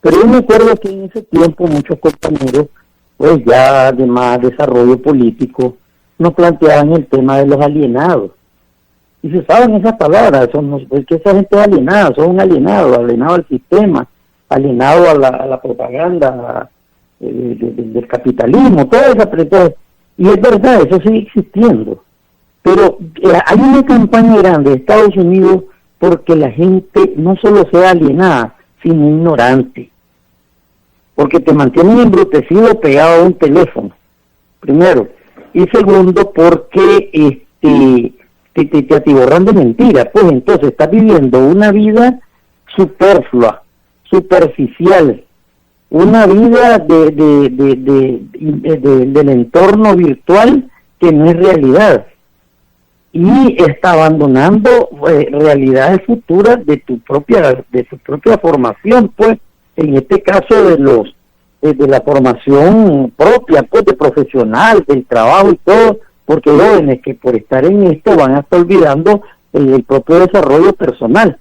Speaker 5: Pero yo me acuerdo que en ese tiempo muchos compañeros, pues ya de más desarrollo político, nos planteaban el tema de los alienados. Y se usaban esas palabras, es que esa gente es alienada, son alienado al sistema, alienado a la propaganda del capitalismo, toda esa. Entonces, Y es verdad, eso sigue existiendo. Pero hay una campaña grande de Estados Unidos porque la gente no solo sea alienada, sino ignorante. Porque te mantienen embrutecido pegado a un teléfono, primero. Y segundo, porque te atiborran de mentiras. Pues entonces estás viviendo una vida superflua, superficial, una vida del entorno virtual que no es realidad. Y está abandonando realidades futuras de tu propia formación, pues, en este caso de la formación propia, pues, de profesional, del trabajo y todo, porque hay jóvenes que por estar en esto van a estar olvidando el propio desarrollo personal.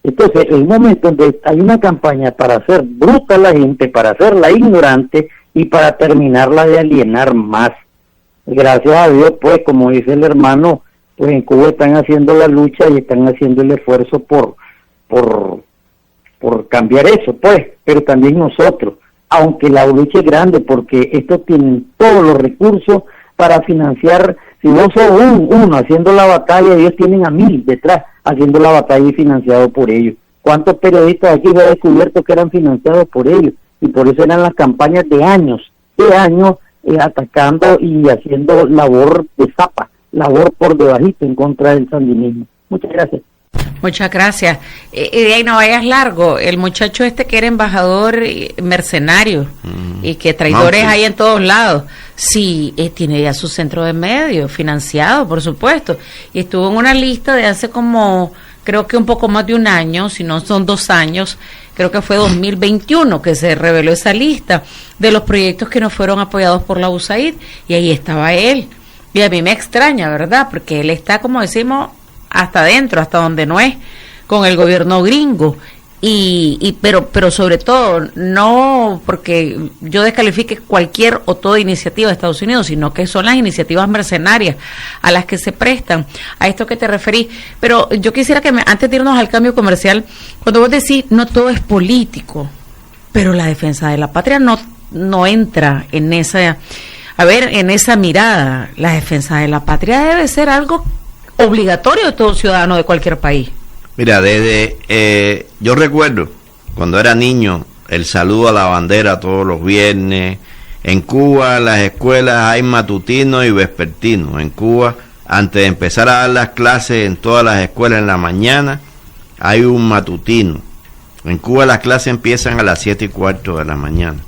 Speaker 5: Entonces, en un momento donde hay una campaña para hacer bruta a la gente, para hacerla ignorante y para terminarla de alienar más. Gracias a Dios, pues, como dice el hermano, pues en Cuba están haciendo la lucha y están haciendo el esfuerzo por cambiar eso, pues, pero también nosotros, aunque la lucha es grande, porque estos tienen todos los recursos para financiar. Si no son uno haciendo la batalla, ellos tienen a 1000 detrás haciendo la batalla y financiado por ellos. ¿Cuántos periodistas aquí se ha descubierto que eran financiados por ellos? Y por eso eran las campañas de años, atacando y haciendo labor de zapa, labor por debajito en contra del sandinismo. Muchas gracias.
Speaker 1: Muchas gracias. Y de ahí no vayas largo. El muchacho que era embajador mercenario y que traidores hay en todos lados. Sí, tiene ya su centro de medios financiado, por supuesto. Y estuvo en una lista de hace como, creo que un poco más de un año, si no son 2 años, creo que fue 2021 que se reveló esa lista de los proyectos que no fueron apoyados por la USAID. Y ahí estaba él. Y a mí me extraña, ¿verdad? Porque él está, como decimos, hasta adentro, hasta donde no es, con el gobierno gringo. Pero sobre todo, no porque yo descalifique cualquier o toda iniciativa de Estados Unidos, sino que son las iniciativas mercenarias a las que se prestan, a esto que te referí. Pero yo quisiera que antes de irnos al cambio comercial, cuando vos decís no todo es político, pero la defensa de la patria no entra en esa, en esa mirada. La defensa de la patria debe ser algo obligatorio de todo ciudadano de cualquier país.
Speaker 3: Mira, yo recuerdo cuando era niño el saludo a la bandera todos los viernes. En Cuba, en las escuelas hay matutinos y vespertinos. En Cuba, antes de empezar a dar las clases en todas las escuelas en la mañana, hay un matutino. En Cuba las clases empiezan a las 7:15 de la mañana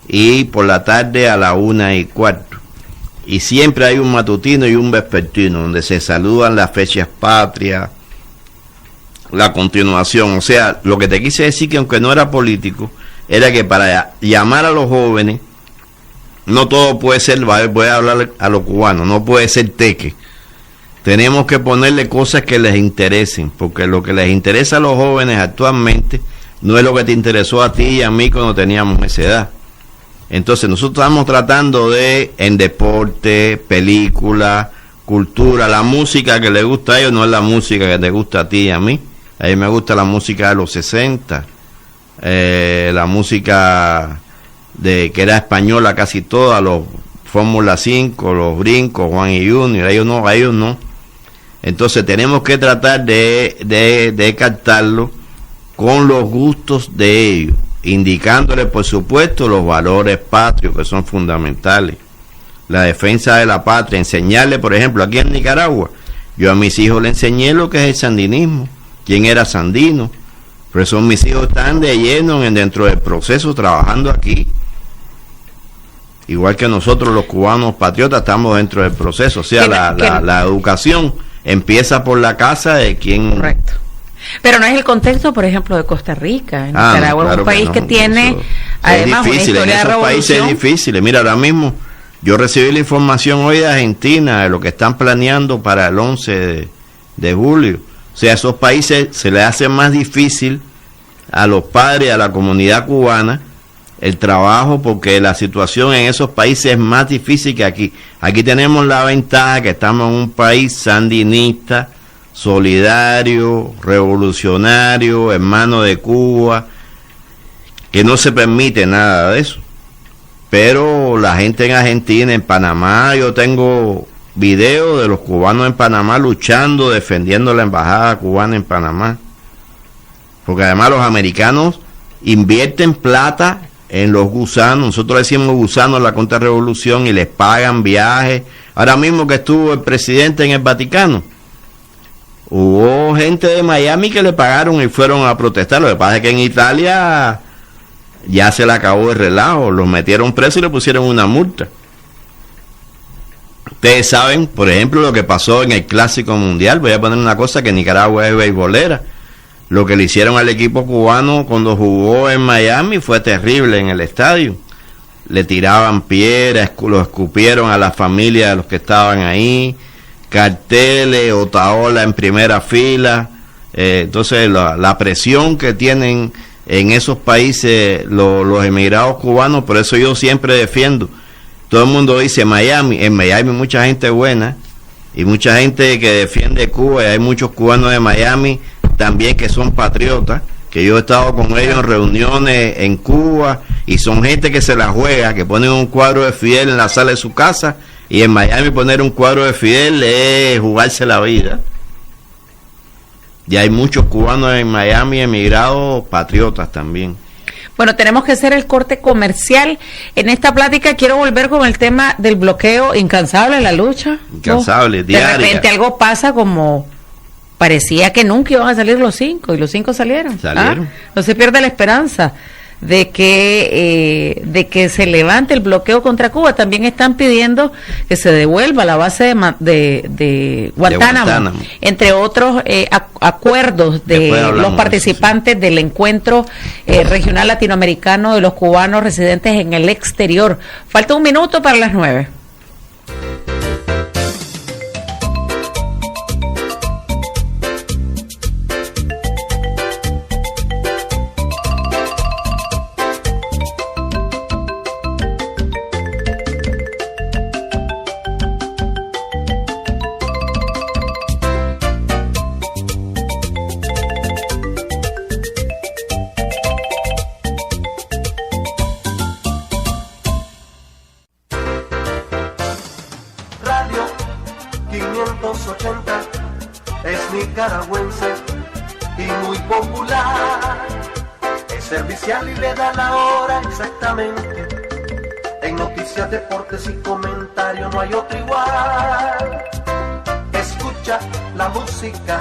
Speaker 3: y por la tarde a las 1:15. Y siempre hay un matutino y un vespertino donde se saludan las fechas patrias, la continuación. O sea, lo que te quise decir, que aunque no era político, era que para llamar a los jóvenes, no todo puede ser, voy a hablar a los cubanos, no puede ser teque. Tenemos que ponerle cosas que les interesen, porque lo que les interesa a los jóvenes actualmente no es lo que te interesó a ti y a mí cuando teníamos esa edad. Entonces nosotros estamos tratando en deporte, película, cultura, la música que les gusta a ellos no es la música que te gusta a ti y a mí. A mí me gusta la música de los 60, la música que era española casi toda, los Fórmula 5, los Brincos, Juan y Junior, ellos no. Entonces tenemos que tratar de captarlo con los gustos de ellos, indicándole por supuesto los valores patrios que son fundamentales, la defensa de la patria, enseñarle, por ejemplo, aquí en Nicaragua, yo a mis hijos le enseñé lo que es el sandinismo, quién era Sandino, por eso mis hijos están de lleno dentro del proceso trabajando aquí, igual que nosotros los cubanos patriotas estamos dentro del proceso, o sea, la educación empieza por la casa de quien...
Speaker 1: Correcto. Pero no es el contexto, por ejemplo, de Costa Rica. Nicaragua es un país que tiene, además, una historia de revolución. En esos países es difícil.
Speaker 3: Mira, ahora mismo yo recibí la información hoy de Argentina de lo que están planeando para el 11 de julio. O sea, a esos países se les hace más difícil a los padres, a la comunidad cubana, el trabajo, porque la situación en esos países es más difícil que aquí. Aquí tenemos la ventaja que estamos en un país sandinista, solidario, revolucionario, hermano de Cuba, que no se permite nada de eso. pero la gente en Argentina, en Panamá, yo tengo videos de los cubanos en Panamá luchando, defendiendo la embajada cubana en Panamá, porque además los americanos invierten plata en los gusanos. Nosotros decimos gusanos en la contrarrevolución y les pagan viajes. Ahora mismo que estuvo el presidente en el Vaticano, hubo gente de Miami que le pagaron y fueron a protestar. Lo que pasa es que en Italia ya se le acabó el relajo, los metieron presos y le pusieron una multa. Ustedes saben, por ejemplo, lo que pasó en el Clásico Mundial. Voy a poner una cosa, que Nicaragua es beisbolera. Lo que le hicieron al equipo cubano cuando jugó en Miami fue terrible en el estadio. Le tiraban piedras, lo escupieron a la familia de los que estaban ahí, carteles, Otaola en primera fila. Entonces la presión que tienen en esos países los emigrados cubanos, por eso yo siempre defiendo. Todo el mundo dice Miami, en Miami hay mucha gente buena y mucha gente que defiende Cuba, y hay muchos cubanos de Miami también que son patriotas, que yo he estado con ellos en reuniones en Cuba, y son gente que se la juega, que ponen un cuadro de Fidel en la sala de su casa, y en Miami poner un cuadro de Fidel es jugarse la vida. Y hay muchos cubanos en Miami emigrados patriotas también.
Speaker 1: Bueno, tenemos que hacer el corte comercial. En esta plática quiero volver con el tema del bloqueo incansable, la lucha.
Speaker 3: Incansable, diaria.
Speaker 1: De repente algo pasa, como parecía que nunca iban a salir los 5 y los 5 salieron. No se pierde la esperanza de que se levante el bloqueo contra Cuba. También están pidiendo que se devuelva la base de Guantánamo, entre otros acuerdos de los participantes del encuentro regional latinoamericano de los cubanos residentes en el exterior. Falta 1 minuto para las 9.
Speaker 2: Nicaragüense y muy popular, es servicial y le da la hora exactamente. En noticias, deportes y comentarios no hay otro igual. Escucha la música,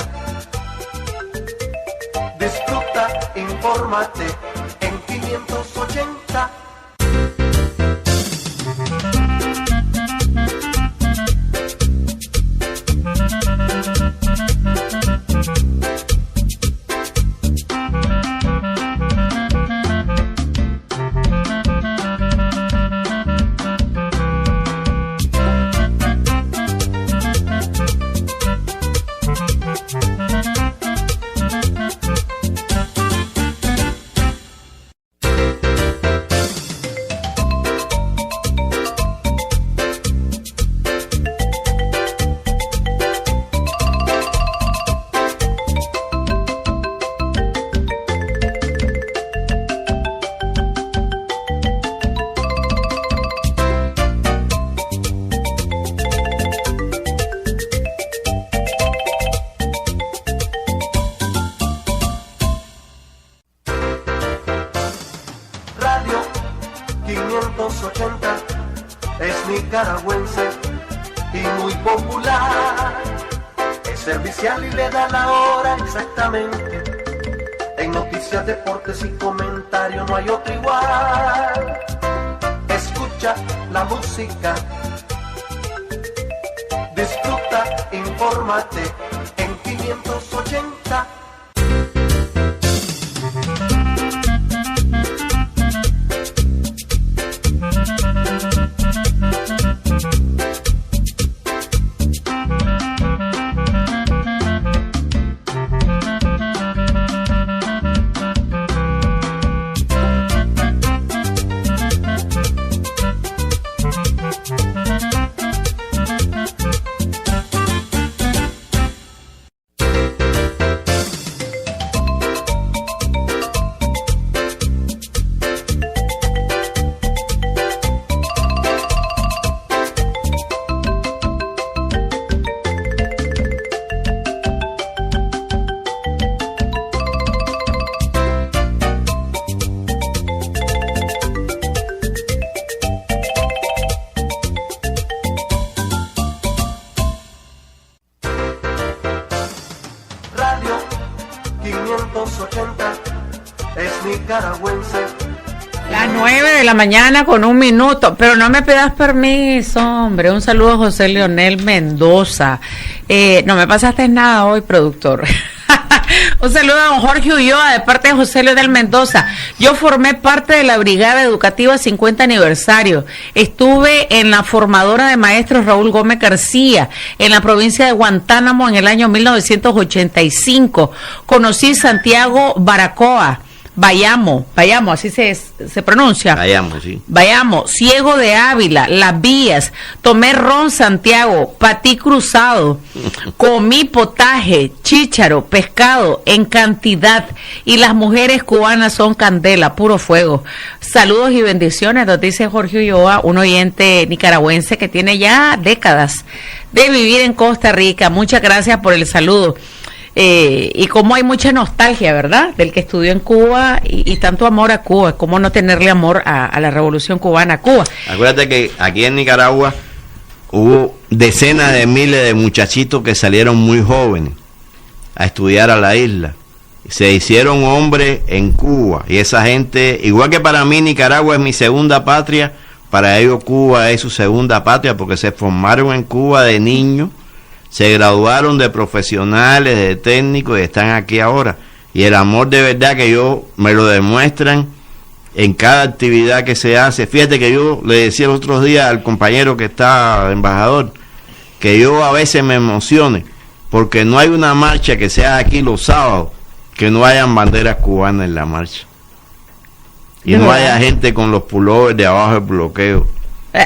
Speaker 2: disfruta, infórmate en 580. Es nicaragüense y muy popular, es servicial y le da la hora exactamente. En noticias, deportes y comentarios no hay otro igual. Escucha la música, disfruta, infórmate en 580. nicaragüense.
Speaker 1: Las 9 de la mañana con 1 minuto, pero no me pidas permiso, hombre. Un saludo a José Leonel Mendoza. No me pasaste nada hoy, productor. Un saludo a don Jorge Ulloa de parte de José Leonel Mendoza. Yo formé parte de la Brigada Educativa 50 aniversario. Estuve en la formadora de maestros Raúl Gómez García, en la provincia de Guantánamo en el año 1985. Conocí Santiago Baracoa. Bayamo, así se pronuncia.
Speaker 3: Bayamo, sí.
Speaker 1: Bayamo, Ciego de Ávila, Las Vías, tomé ron Santiago, patí cruzado, comí potaje, chícharo, pescado en cantidad y las mujeres cubanas son candela, puro fuego. Saludos y bendiciones, nos dice Jorge Ulloa, un oyente nicaragüense que tiene ya décadas de vivir en Costa Rica. Muchas gracias por el saludo. Y como hay mucha nostalgia, ¿verdad? Del que estudió en Cuba y tanto amor a Cuba, cómo no tenerle amor a la revolución cubana a Cuba.
Speaker 3: Acuérdate que aquí en Nicaragua hubo decenas de miles de muchachitos que salieron muy jóvenes a estudiar a la isla. Se hicieron hombres en Cuba y esa gente, igual que para mí Nicaragua es mi segunda patria, para ellos Cuba es su segunda patria porque se formaron en Cuba de niños. Se graduaron de profesionales, de técnicos y están aquí ahora. Y el amor de verdad que yo me lo demuestran en cada actividad que se hace. Fíjate que yo le decía los otros días al compañero que está embajador, que yo a veces me emocione, porque no hay una marcha que sea aquí los sábados, que no hayan banderas cubanas en la marcha. Y no haya gente con los pullovers de abajo del bloqueo.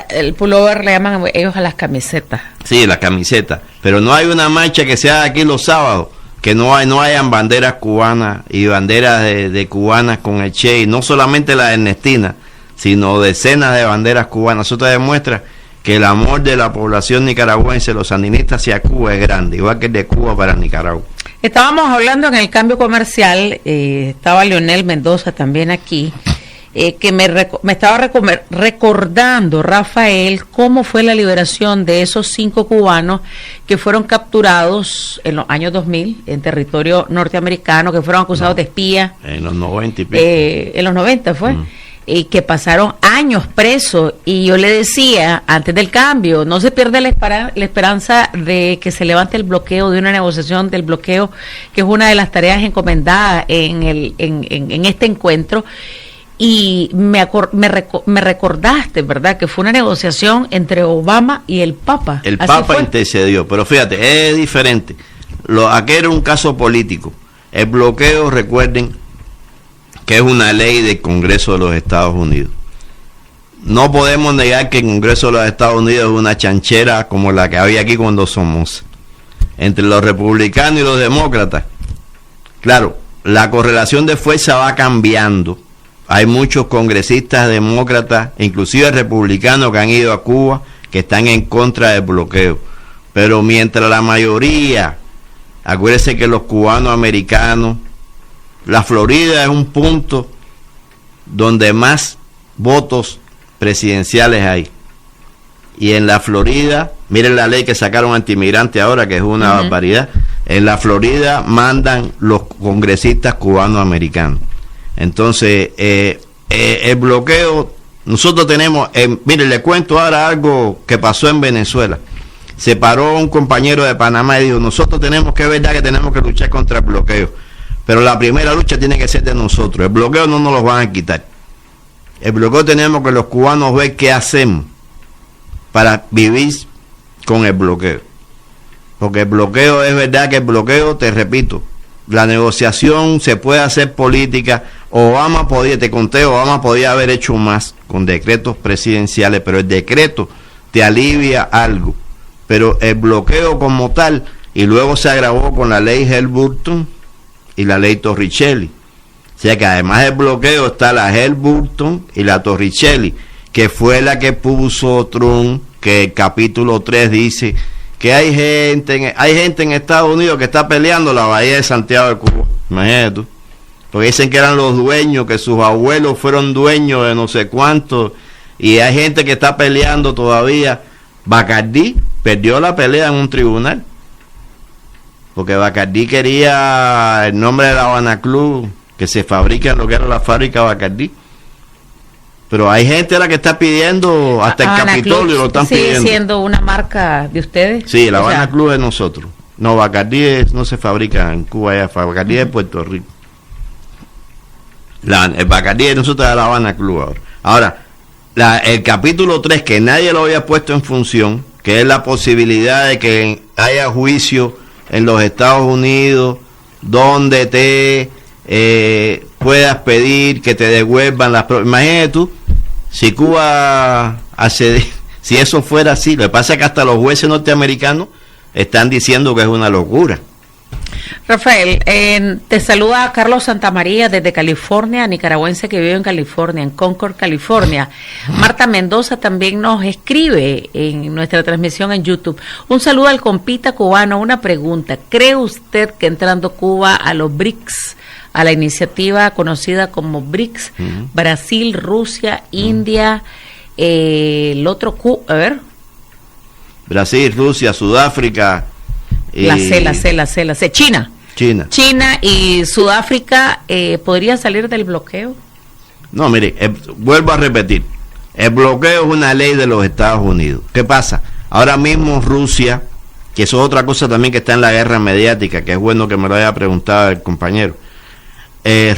Speaker 1: El pullover le llaman ellos a las camisetas.
Speaker 3: Sí, las camisetas. Pero no hay una marcha que sea aquí los sábados que no hayan banderas cubanas y banderas de cubanas con el Che, y no solamente la de Ernestina, sino decenas de banderas cubanas. Eso te demuestra que el amor de la población nicaragüense, los sandinistas hacia Cuba es grande, igual que el de Cuba para Nicaragua.
Speaker 1: Estábamos hablando en el cambio comercial, estaba Leonel Mendoza también aquí, que me estaba recordando, Rafael, cómo fue la liberación de esos 5 cubanos que fueron capturados en los años 2000 en territorio norteamericano, que fueron acusados de espía.
Speaker 3: En los 90 y pico.
Speaker 1: En los 90 fue. Y que pasaron años presos. Y yo le decía, antes del cambio, no se pierde la esperanza de que se levante el bloqueo, de una negociación del bloqueo, que es una de las tareas encomendadas en este encuentro. Y me recordaste, ¿verdad?, que fue una negociación entre Obama y el Papa.
Speaker 3: El Papa intercedió, pero fíjate, es diferente. Aquí era un caso político. El bloqueo, recuerden, que es una ley del Congreso de los Estados Unidos. No podemos negar que el Congreso de los Estados Unidos es una chanchera como la que había aquí cuando somos. Entre los republicanos y los demócratas. Claro, la correlación de fuerza va cambiando. Hay muchos congresistas demócratas, inclusive republicanos, que han ido a Cuba, que están en contra del bloqueo. Pero mientras la mayoría, acuérdense que los cubanos americanos, la Florida es un punto donde más votos presidenciales hay. Y en la Florida, miren la ley que sacaron antiinmigrante ahora, que es una barbaridad. En la Florida mandan los congresistas cubanos americanos. Entonces, el bloqueo, nosotros tenemos, mire, le cuento ahora algo que pasó en Venezuela. Se paró un compañero de Panamá y dijo, nosotros tenemos que, es verdad que tenemos que luchar contra el bloqueo, pero la primera lucha tiene que ser de nosotros. El bloqueo no nos lo van a quitar. El bloqueo tenemos que los cubanos ver qué hacemos para vivir con el bloqueo. Porque el bloqueo, es verdad que el bloqueo, te repito, la negociación se puede hacer política. Obama podía haber hecho más con decretos presidenciales, pero el decreto te alivia algo. Pero el bloqueo como tal, y luego se agravó con la ley Helms-Burton y la ley Torricelli. O sea que además del bloqueo está la Helms-Burton y la Torricelli, que fue la que puso Trump, que el capítulo 3 dice que hay gente en Estados Unidos que está peleando la bahía de Santiago de Cuba. Imagínate tú. Porque dicen que eran los dueños, que sus abuelos fueron dueños de no sé cuánto, y hay gente que está peleando todavía. Bacardí perdió la pelea en un tribunal, porque Bacardí quería el nombre de la Habana Club que se fabrica en lo que era la fábrica Bacardí. Pero hay gente a la que está pidiendo, hasta el Capitolio lo están pidiendo.
Speaker 1: ¿Sigue siendo una marca de ustedes?
Speaker 3: Sí, la Habana Club es de nosotros. No, Bacardí no se fabrica en Cuba, ya, Bacardí es de Puerto Rico. El Bacardí de nosotros es la Habana Club ahora. El capítulo 3, que nadie lo había puesto en función, que es la posibilidad de que haya juicio en los Estados Unidos, donde te puedas pedir que te devuelvan las propiedades. Imagínate tú, si Cuba si eso fuera así. Lo que pasa es que hasta los jueces norteamericanos están diciendo que es una locura.
Speaker 1: Rafael, te saluda Carlos Santamaría desde California, nicaragüense que vive en California, en Concord, California. Marta Mendoza también nos escribe en nuestra transmisión en YouTube. Un saludo al compita cubano, una pregunta. ¿Cree usted que entrando Cuba a los BRICS, a la iniciativa conocida como BRICS, Brasil, Rusia, India, el otro
Speaker 3: Brasil, Rusia, Sudáfrica,
Speaker 1: la C, China y Sudáfrica podría salir del bloqueo?
Speaker 3: No, mire, vuelvo a repetir, el bloqueo es una ley de los Estados Unidos. ¿Qué pasa? Ahora mismo Rusia, que eso es otra cosa también que está en la guerra mediática, que es bueno que me lo haya preguntado el compañero,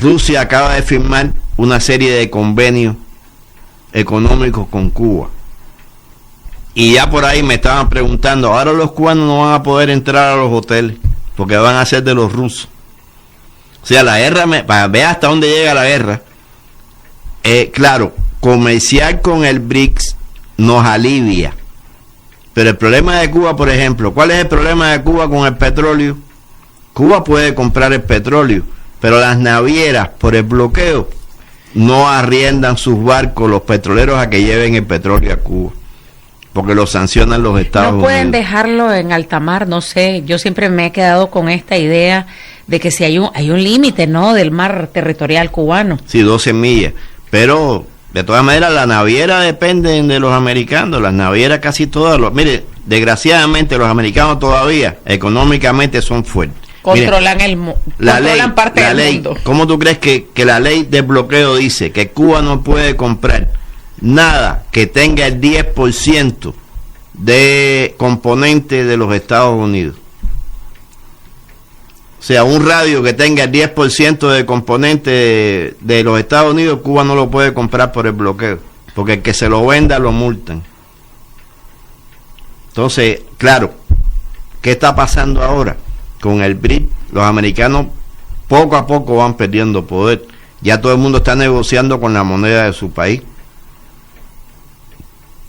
Speaker 3: Rusia acaba de firmar una serie de convenios económicos con Cuba. Y ya por ahí me estaban preguntando, ahora los cubanos no van a poder entrar a los hoteles, porque van a ser de los rusos. O sea, la guerra, para ver hasta dónde llega la guerra, claro, comerciar con el BRICS nos alivia. Pero el problema de Cuba, por ejemplo, ¿cuál es el problema de Cuba con el petróleo? Cuba puede comprar el petróleo, pero las navieras, por el bloqueo, no arriendan sus barcos, los petroleros, a que lleven el petróleo a Cuba, porque lo sancionan los Estados Unidos.
Speaker 1: No pueden dejarlo en alta mar, no sé, yo siempre me he quedado con esta idea de que si hay un límite, ¿no?, del mar territorial cubano.
Speaker 3: Sí, 12 millas, pero de todas maneras las navieras dependen de los americanos, las navieras casi todas, mire, desgraciadamente los americanos todavía económicamente son fuertes.
Speaker 1: Controlan parte del mundo.
Speaker 3: ¿Cómo tú crees que la ley de bloqueo dice que Cuba no puede comprar nada que tenga el 10% de componente de los Estados Unidos? O sea, un radio que tenga el 10% de componente de los Estados Unidos, Cuba no lo puede comprar por el bloqueo, porque el que se lo venda lo multan. Entonces, claro, ¿qué está pasando ahora? Con el BRICS, los americanos poco a poco van perdiendo poder. Ya todo el mundo está negociando con la moneda de su país.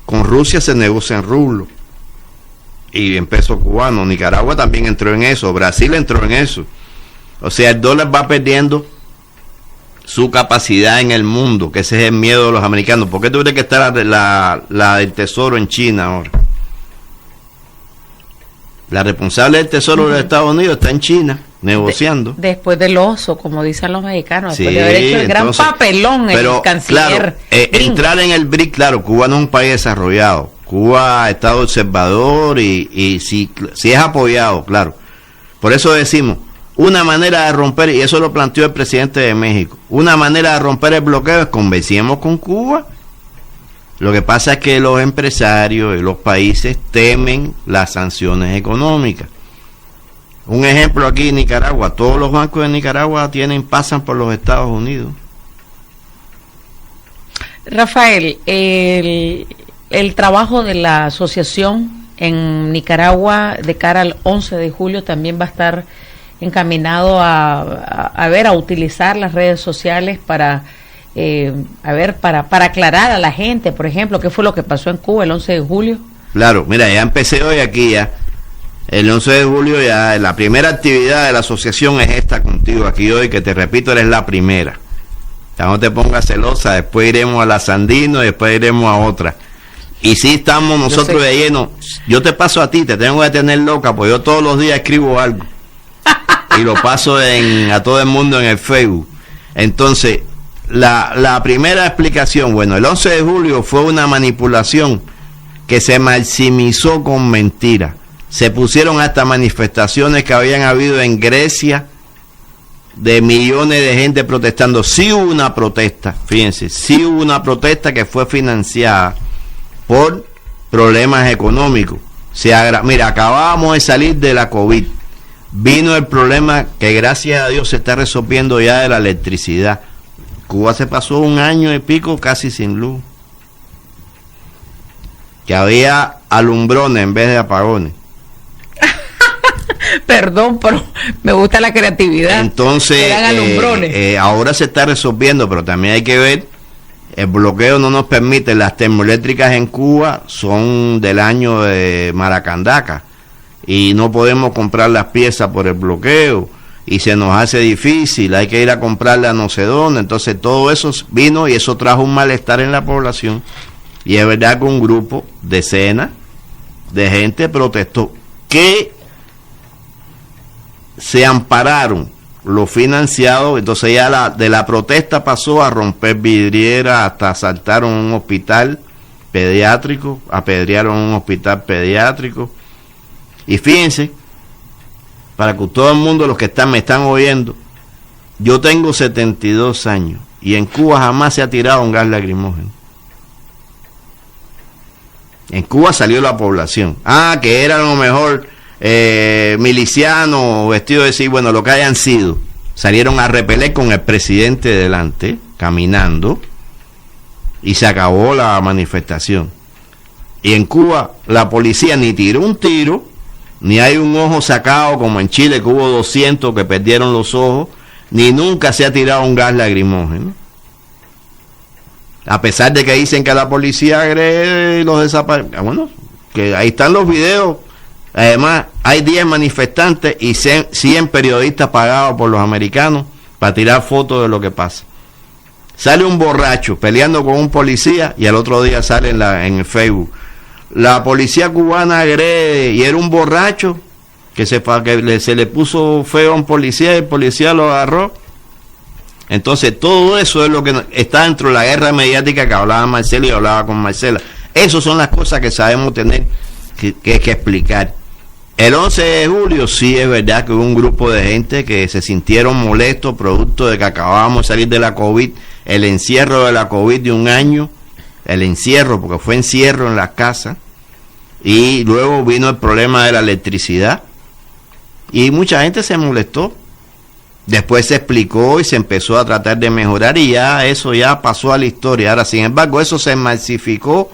Speaker 3: Con Rusia se negocia en rublo y en peso cubano. Nicaragua también entró en eso, Brasil entró en eso. O sea, el dólar va perdiendo su capacidad en el mundo, que ese es el miedo de los americanos. ¿Por qué tuviera que estar la del Tesoro en China ahora? La responsable del Tesoro de los Estados Unidos está en China, negociando.
Speaker 1: Después del oso, como dicen los mexicanos, después de haber hecho el gran papelón el canciller. Claro,
Speaker 3: entrar en el BRICS, claro, Cuba no es un país desarrollado. Cuba ha estado observador y sí es apoyado, claro. Por eso decimos, una manera de romper, y eso lo planteó el presidente de México, una manera de romper el bloqueo es convencemos con Cuba. Lo que pasa es que los empresarios y los países temen las sanciones económicas. Un ejemplo aquí en Nicaragua, todos los bancos de Nicaragua pasan por los Estados Unidos.
Speaker 1: Rafael, el trabajo de la asociación en Nicaragua de cara al 11 de julio también va a estar encaminado a utilizar las redes sociales para aclarar a la gente, por ejemplo, qué fue lo que pasó en Cuba el 11 de julio. Claro, mira, ya empecé hoy aquí ya. El 11 de julio ya, la primera actividad de la asociación es esta contigo aquí hoy, que te repito, eres la primera. Ya no te pongas celosa, después iremos a la Sandino, después iremos a otra. Y sí estamos nosotros de lleno. Yo te paso a ti, te tengo que tener loca, porque yo todos los días escribo algo. Y lo paso a todo el mundo en el Facebook. Entonces, la primera explicación, bueno, el 11 de julio fue una manipulación que se maximizó con mentiras. Se pusieron hasta manifestaciones que habían habido en Grecia
Speaker 3: de millones de gente protestando. Sí hubo una protesta, fíjense, sí hubo una protesta que fue financiada por problemas económicos. Mira, acabábamos de salir de la COVID, vino el problema que gracias a Dios se está resolviendo ya de la electricidad. Cuba se pasó 1 año y pico casi sin luz, que había alumbrones en vez de apagones.
Speaker 1: Perdón, pero me gusta la creatividad.
Speaker 3: Entonces, ahora se está resolviendo, pero también hay que ver, el bloqueo no nos permite, las termoeléctricas en Cuba son del año de Maracandaca, y no podemos comprar las piezas por el bloqueo, y se nos hace difícil, hay que ir a comprarlas no sé dónde. Entonces todo eso vino y eso trajo un malestar en la población, y es verdad que un grupo, decenas de gente protestó, que se ampararon los financiados. Entonces ya de la protesta pasó a romper vidrieras, hasta asaltaron un hospital pediátrico, apedrearon un hospital pediátrico. Y fíjense, para que todo el mundo, los que me están oyendo, yo tengo 72 años y en Cuba jamás se ha tirado un gas lacrimógeno. En Cuba salió la población, que era a lo mejor milicianos vestidos de decir, bueno, lo que hayan sido, salieron a repeler con el presidente delante, caminando, y se acabó la manifestación. Y en Cuba la policía ni tiró un tiro, ni hay un ojo sacado como en Chile, que hubo 200 que perdieron los ojos, ni nunca se ha tirado un gas lacrimógeno, a pesar de que dicen que la policía agrede y los desaparece. Bueno, que ahí están los videos. Además, hay 10 manifestantes y 100 periodistas pagados por los americanos para tirar fotos de lo que pasa. Sale un borracho peleando con un policía y al otro día sale en el Facebook: la policía cubana agrede, y era un borracho que se le puso feo a un policía y el policía lo agarró. Entonces todo eso es lo que está dentro de la guerra mediática que hablaba Marcelo y hablaba con Marcela. Esas son las cosas que sabemos tener que explicar. El 11 de julio sí es verdad que hubo un grupo de gente que se sintieron molestos producto de que acabábamos de salir de la COVID, el encierro de la COVID de 1 año, el encierro, porque fue encierro en las casas, y luego vino el problema de la electricidad, y mucha gente se molestó. Después se explicó y se empezó a tratar de mejorar, y ya eso ya pasó a la historia. Ahora, sin embargo, eso se masificó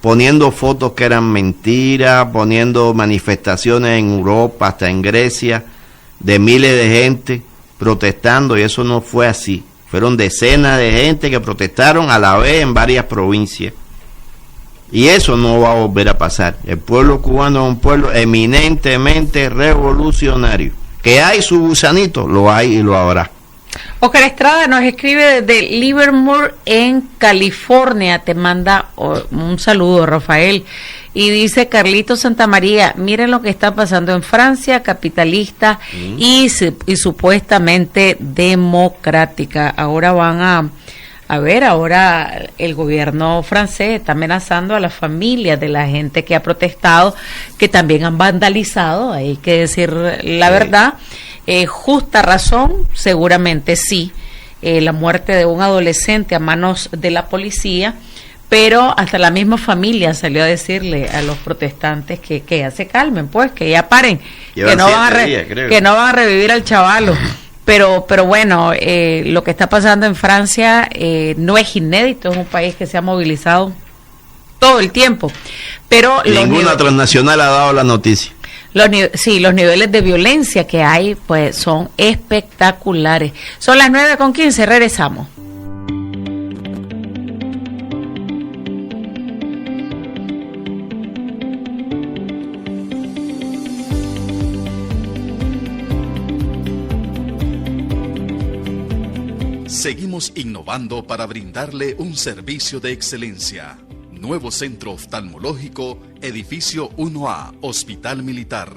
Speaker 3: poniendo fotos que eran mentiras, poniendo manifestaciones en Europa, hasta en Grecia, de miles de gente protestando, y eso no fue así. Fueron decenas de gente que protestaron a la vez en varias provincias. Y eso no va a volver a pasar. El pueblo cubano es un pueblo eminentemente revolucionario. Que hay su gusanito, lo hay y lo habrá.
Speaker 1: Oscar Estrada nos escribe desde Livermore, en California. Te manda un saludo, Rafael. Y dice Carlito Santamaría: miren lo que está pasando en Francia, capitalista y supuestamente democrática. Ahora van a ver, ahora el gobierno francés está amenazando a las familias de la gente que ha protestado, que también han vandalizado, hay que decir la verdad. Justa razón, seguramente sí, la muerte de un adolescente a manos de la policía, pero hasta la misma familia salió a decirle a los protestantes que ya se calmen, pues, que ya paren, que no van a revivir al chavalo. Pero bueno, lo que está pasando en Francia no es inédito, es un país que se ha movilizado todo el tiempo. Pero
Speaker 3: ninguna transnacional ha dado la noticia.
Speaker 1: Los niveles de violencia que hay, pues, son espectaculares. Son las 9:15, regresamos.
Speaker 4: Seguimos innovando para brindarle un servicio de excelencia. Nuevo Centro Oftalmológico, Edificio 1A, Hospital Militar.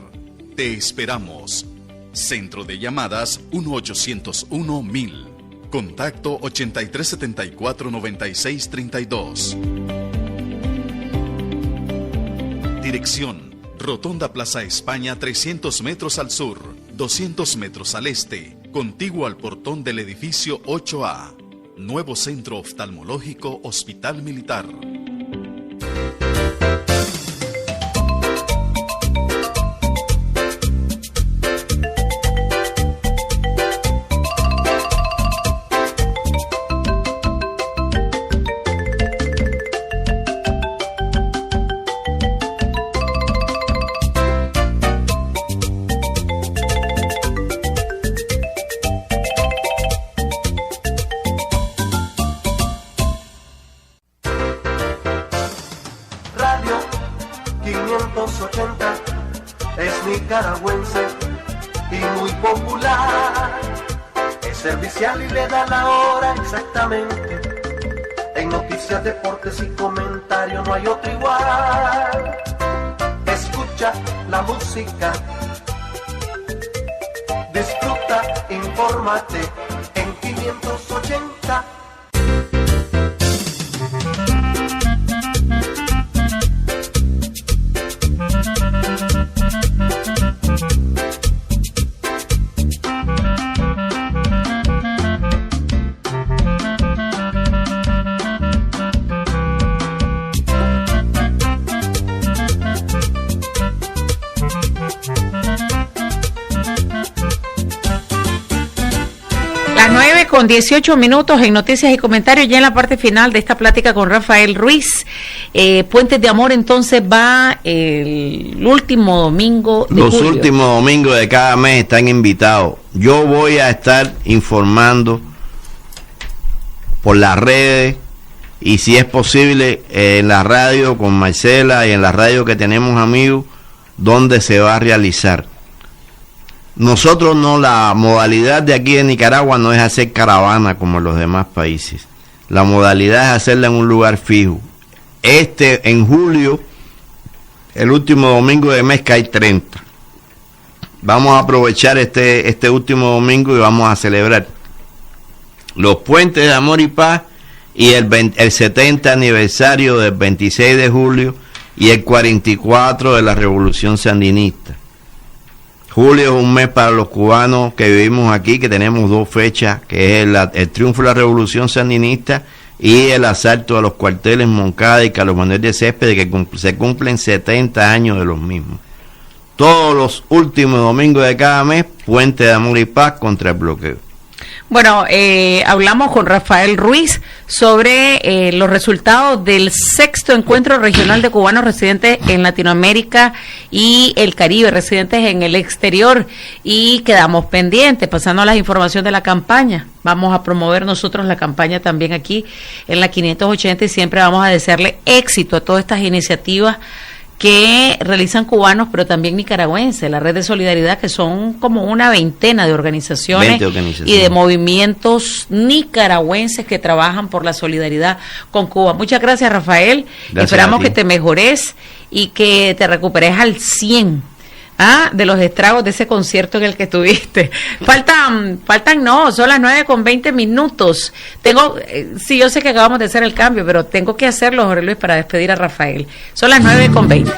Speaker 4: Te esperamos. Centro de llamadas 1-801-1000. Contacto 8374-9632. Dirección: Rotonda Plaza España, 300 metros al sur, 200 metros al este. contiguo al portón del edificio 8A. Nuevo Centro Oftalmológico Hospital Militar.
Speaker 2: Radio 580 es nicaragüense y muy popular. Es servicial y le da la hora exactamente. En noticias, deportes y comentarios no hay otro igual. Escucha la música, disfruta, infórmate en 580.
Speaker 1: Las 9:18 en Noticias y Comentarios, ya en la parte final de esta plática con Rafael Ruiz. Puentes de Amor entonces va el último domingo de
Speaker 3: Los
Speaker 1: julio.
Speaker 3: últimos domingos de cada mes están invitados. Yo voy a estar informando por las redes y si es posible en la radio con Marcela y en la radio que tenemos amigos, donde se va a realizar. Nosotros no, la modalidad de aquí de Nicaragua no es hacer caravana como en los demás países. La modalidad es hacerla en un lugar fijo. En julio, el último domingo de mes cae 30. Vamos a aprovechar este último domingo y vamos a celebrar los puentes de amor y paz y el 70 aniversario del 26 de julio y el 44 de la Revolución Sandinista. Julio es un mes para los cubanos que vivimos aquí, que tenemos dos fechas, que es el triunfo de la Revolución Sandinista y el asalto a los cuarteles Moncada y Carlos Manuel de Céspedes, que se cumplen 70 años de los mismos. Todos los últimos domingos de cada mes, puente de amor y paz contra el bloqueo.
Speaker 1: Bueno, hablamos con Rafael Ruiz sobre los resultados del 6º encuentro regional de cubanos residentes en Latinoamérica y el Caribe, residentes en el exterior, y quedamos pendientes, pasando a las informaciones de la campaña. Vamos a promover nosotros la campaña también aquí en la 580 y siempre vamos a desearle éxito a todas estas iniciativas que realizan cubanos, pero también nicaragüenses, la red de solidaridad, que son como una veintena de organizaciones y de movimientos nicaragüenses que trabajan por la solidaridad con Cuba. Muchas gracias, Rafael. Esperamos que te mejores y que te recuperes al 100%. De los estragos de ese concierto en el que estuviste. Faltan no, son las 9:20. Sí, yo sé que acabamos de hacer el cambio, pero tengo que hacerlo, Jorge Luis, para despedir a Rafael. Son las 9:20.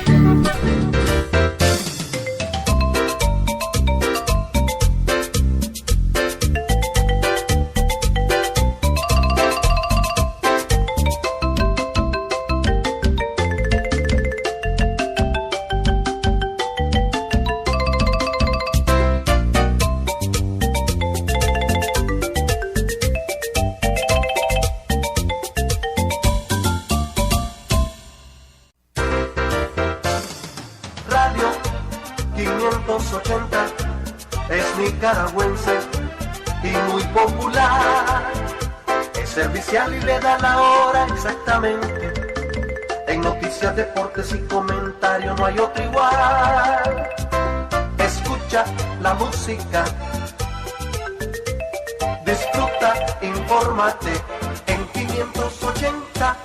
Speaker 2: Radio 580 es nicaragüense y muy popular. Es servicial y le da la hora exactamente. En noticias, deportes y comentarios no hay otro igual. Escucha la música, disfruta, infórmate en 580.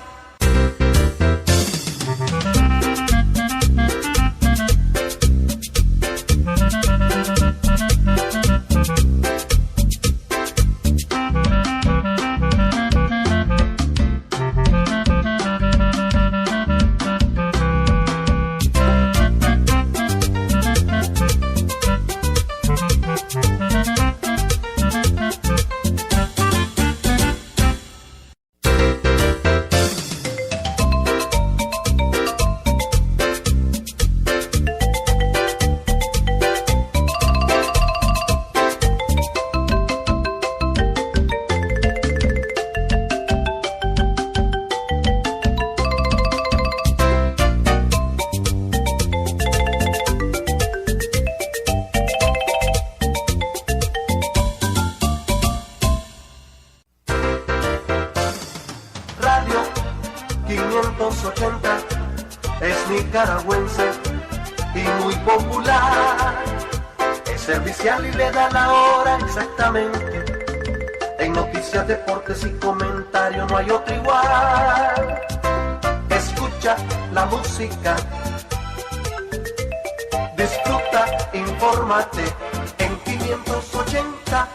Speaker 2: 580, es nicaragüense y muy popular. Es servicial y le da la hora exactamente. En noticias, deportes y comentarios no hay otro igual. Escucha la música, disfruta, infórmate en 580.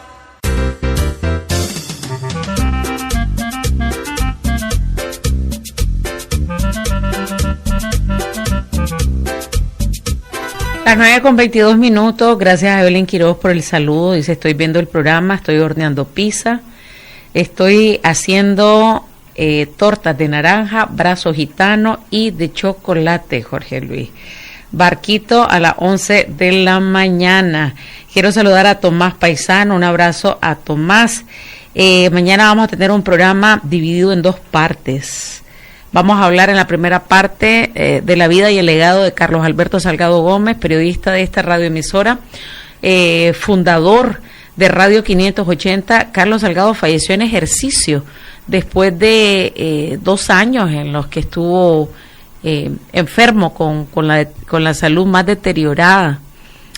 Speaker 1: Las 9:22. Gracias a Evelyn Quiroz por el saludo. Dice, estoy viendo el programa, estoy horneando pizza, estoy haciendo tortas de naranja, brazo gitano y de chocolate, Jorge Luis. Barquito a las 11 de la mañana. Quiero saludar a Tomás Paisano, un abrazo a Tomás. Mañana vamos a tener un programa dividido en dos partes. Vamos a hablar en la primera parte de la vida y el legado de Carlos Alberto Salgado Gómez, periodista de esta radioemisora, fundador de Radio 580. Carlos Salgado falleció en ejercicio después de 2 años en los que estuvo enfermo con la salud más deteriorada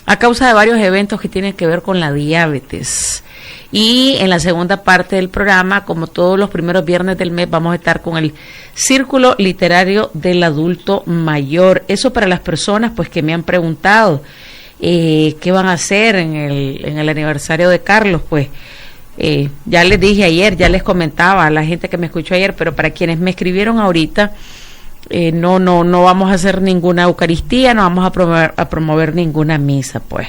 Speaker 1: a causa de varios eventos que tienen que ver con la diabetes. Y en la segunda parte del programa, como todos los primeros viernes del mes, vamos a estar con el Círculo Literario del Adulto Mayor. Eso para las personas pues que me han preguntado qué van a hacer en el aniversario de Carlos. Pues ya les dije ayer, ya les comentaba a la gente que me escuchó ayer, pero para quienes me escribieron ahorita, no vamos a hacer ninguna Eucaristía, no vamos a promover ninguna misa, pues.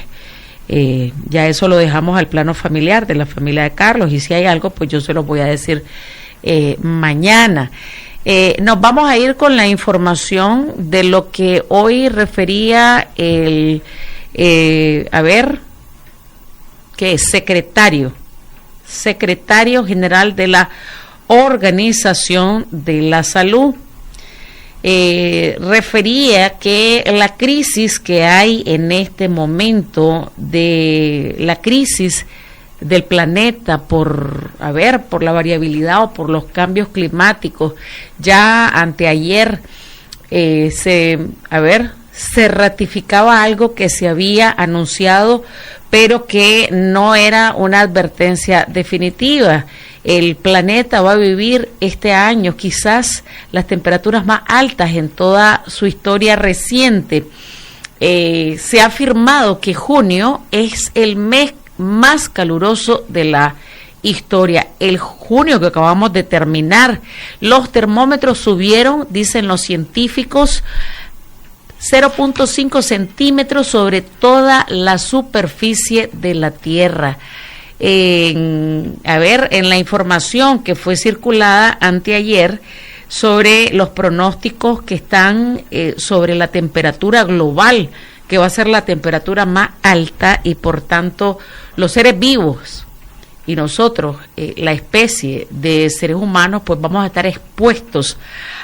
Speaker 1: Ya eso lo dejamos al plano familiar de la familia de Carlos, y si hay algo pues yo se lo voy a decir mañana. Nos vamos a ir con la información de lo que hoy refería el secretario general de la Organización de la Salud. Refería que la crisis que hay en este momento, de la crisis del planeta por la variabilidad o por los cambios climáticos, ya anteayer se ratificaba algo que se había anunciado, pero que no era una advertencia definitiva. El planeta va a vivir este año quizás las temperaturas más altas en toda su historia reciente. Se ha afirmado que junio es el mes más caluroso de la historia. El junio que acabamos de terminar, los termómetros subieron, dicen los científicos, 0.5 centímetros sobre toda la superficie de la Tierra. En la información que fue circulada anteayer sobre los pronósticos que están sobre la temperatura global, que va a ser la temperatura más alta, y por tanto los seres vivos y nosotros, la especie de seres humanos, pues vamos a estar expuestos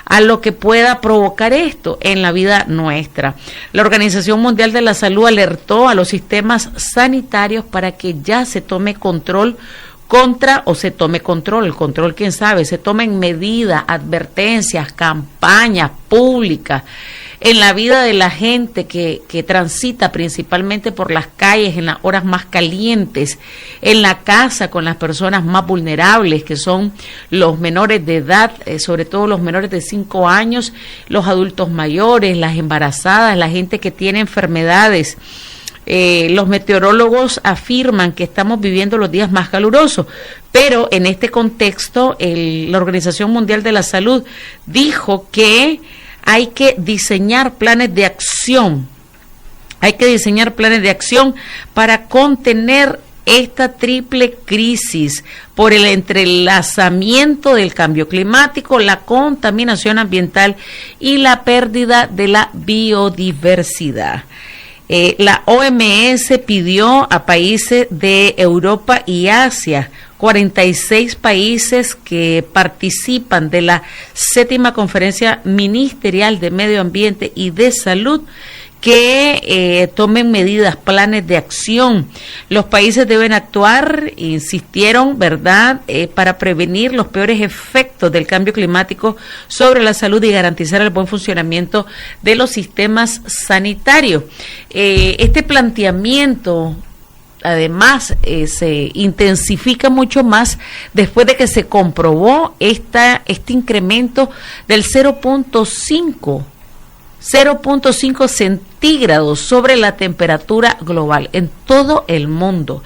Speaker 1: a lo que pueda provocar esto en la vida nuestra. La Organización Mundial de la Salud alertó a los sistemas sanitarios para que ya se tome control quién sabe, se tomen medidas, advertencias, campañas públicas en la vida de la gente que transita principalmente por las calles en las horas más calientes, en la casa con las personas más vulnerables, que son los menores de edad, sobre todo los menores de 5 años, los adultos mayores, las embarazadas, la gente que tiene enfermedades. Los meteorólogos afirman que estamos viviendo los días más calurosos, pero en este contexto la Organización Mundial de la Salud dijo que hay que diseñar planes de acción. Para contener esta triple crisis por el entrelazamiento del cambio climático, la contaminación ambiental y la pérdida de la biodiversidad. La OMS pidió a países de Europa y Asia, 46 países que participan de la 7ª Conferencia Ministerial de Medio Ambiente y de Salud, que tomen medidas, planes de acción. Los países deben actuar, insistieron, ¿verdad?, para prevenir los peores efectos del cambio climático sobre la salud y garantizar el buen funcionamiento de los sistemas sanitarios. Este planteamiento, además, se intensifica mucho más después de que se comprobó este incremento del 0.5 centígrados sobre la temperatura global en todo el mundo.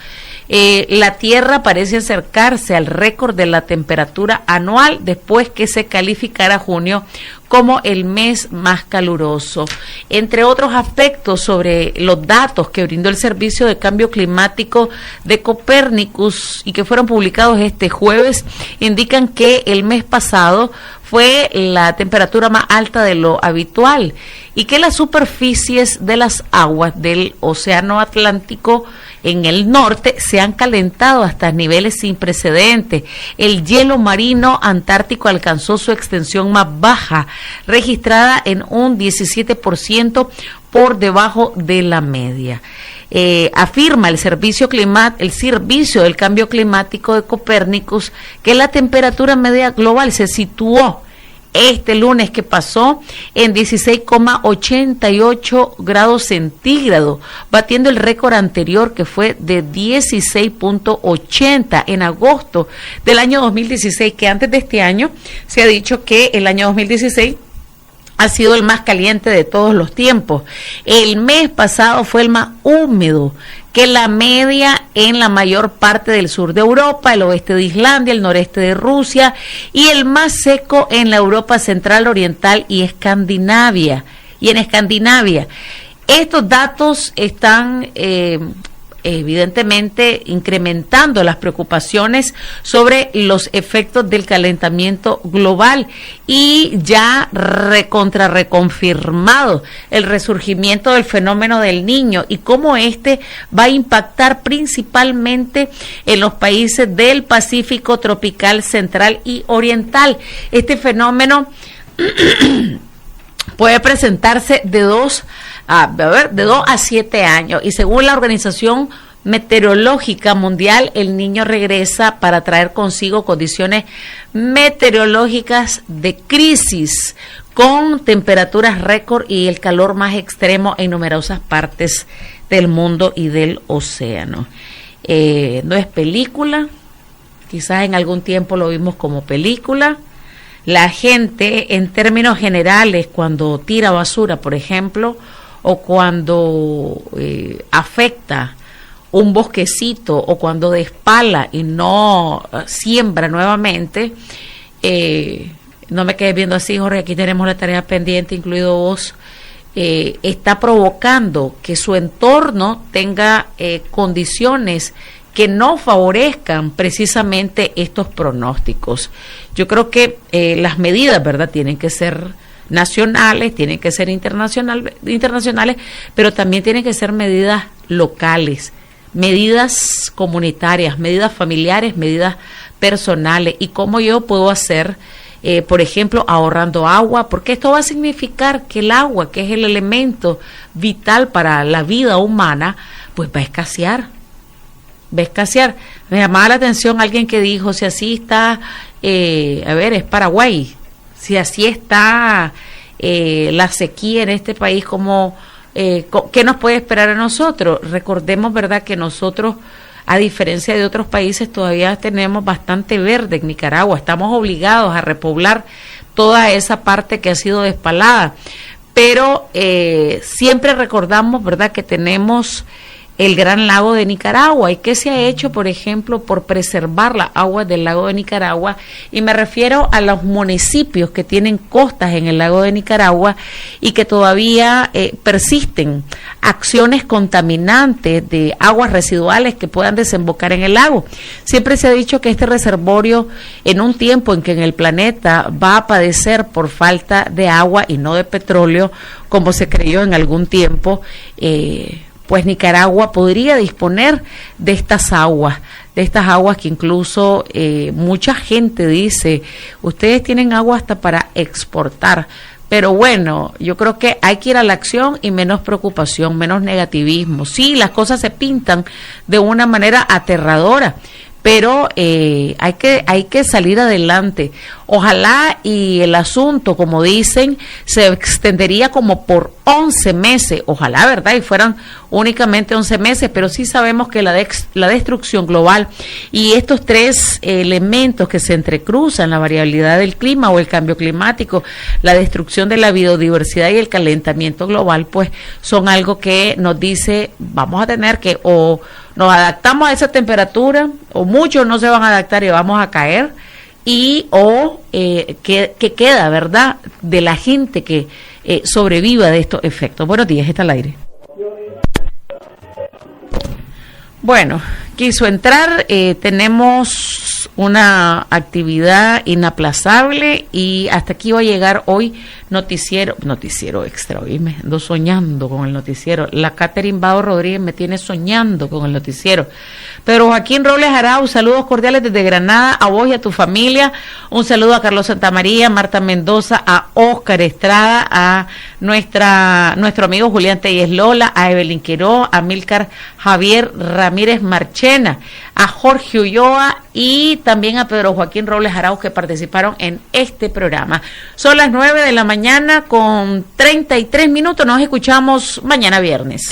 Speaker 1: La Tierra parece acercarse al récord de la temperatura anual después que se calificara junio como el mes más caluroso. Entre otros aspectos sobre los datos que brindó el Servicio de Cambio Climático de Copernicus y que fueron publicados este jueves, indican que el mes pasado fue la temperatura más alta de lo habitual y que las superficies de las aguas del Océano Atlántico en el norte se han calentado hasta niveles sin precedentes. El hielo marino antártico alcanzó su extensión más baja, registrada en un 17% por debajo de la media. Afirma el Servicio del Cambio Climático de Copernicus que la temperatura media global se situó este lunes que pasó en 16,88 grados centígrados, batiendo el récord anterior que fue de 16,80 en agosto del año 2016, que antes de este año se ha dicho que el año 2016 ha sido el más caliente de todos los tiempos. El mes pasado fue el más húmedo que la media en la mayor parte del sur de Europa, el oeste de Islandia, el noreste de Rusia, y el más seco en la Europa central, oriental y Escandinavia. Estos datos están evidentemente incrementando las preocupaciones sobre los efectos del calentamiento global y ya reconfirmado el resurgimiento del fenómeno del Niño y cómo este va a impactar principalmente en los países del Pacífico tropical, central y oriental. Este fenómeno puede presentarse de 2 a 7 años y según la Organización Meteorológica Mundial, el Niño regresa para traer consigo condiciones meteorológicas de crisis con temperaturas récord y el calor más extremo en numerosas partes del mundo y del océano. No es película, quizás en algún tiempo lo vimos como película. La gente, en términos generales, cuando tira basura, por ejemplo, o cuando afecta un bosquecito, o cuando despala y no siembra nuevamente, no me quedes viendo así, Jorge, aquí tenemos la tarea pendiente, incluido vos, está provocando que su entorno tenga condiciones que no favorezcan precisamente estos pronósticos. Yo creo que las medidas, ¿verdad?, tienen que ser nacionales, tienen que ser internacionales, pero también tienen que ser medidas locales, medidas comunitarias, medidas familiares, medidas personales. Y cómo yo puedo hacer, por ejemplo, ahorrando agua, porque esto va a significar que el agua, que es el elemento vital para la vida humana, pues va a escasear. Me llamaba la atención alguien que dijo, si así está, es Paraguay, si así está la sequía en este país, como ¿qué nos puede esperar a nosotros? Recordemos, ¿verdad?, que nosotros, a diferencia de otros países, todavía tenemos bastante verde en Nicaragua. Estamos obligados a repoblar toda esa parte que ha sido despalada. Pero siempre recordamos, ¿verdad?, que tenemos el Gran Lago de Nicaragua. ¿Y qué se ha hecho, por ejemplo, por preservar las aguas del lago de Nicaragua? Y me refiero a los municipios que tienen costas en el lago de Nicaragua y que todavía persisten acciones contaminantes de aguas residuales que puedan desembocar en el lago. Siempre se ha dicho que este reservorio, en un tiempo en que en el planeta va a padecer por falta de agua y no de petróleo, como se creyó en algún tiempo, pues Nicaragua podría disponer de estas aguas que incluso mucha gente dice, ustedes tienen agua hasta para exportar, Pero bueno, yo creo que hay que ir a la acción y menos preocupación, menos negativismo. Sí, las cosas se pintan de una manera aterradora, pero hay que salir adelante. Ojalá y el asunto, como dicen, se extendería como por 11 meses, ojalá, ¿verdad? Y fueran únicamente 11 meses, pero sí sabemos que la destrucción global y estos tres elementos que se entrecruzan, la variabilidad del clima o el cambio climático, la destrucción de la biodiversidad y el calentamiento global, pues son algo que nos dice, vamos a tener que o nos adaptamos a esa temperatura, o muchos no se van a adaptar y vamos a caer, y que queda, ¿verdad?, de la gente que sobreviva de estos efectos. Buenos días, está al aire. Bueno, quiso entrar, tenemos una actividad inaplazable y hasta aquí va a llegar hoy noticiero extra, hoy me ando soñando con el noticiero, la Catherine Bado Rodríguez me tiene soñando con el noticiero, pero Joaquín Robles Arau, saludos cordiales desde Granada, a vos y a tu familia, un saludo a Carlos Santamaría, Marta Mendoza, a Óscar Estrada, a nuestro amigo Julián Telles Lola, a Evelyn Queró, a Milcar Javier Ramírez Marchena, a Jorge Ulloa y también a Pedro Joaquín Robles Arau que participaron en este programa. Son las 9 de la mañana con 33 minutos, nos escuchamos mañana viernes.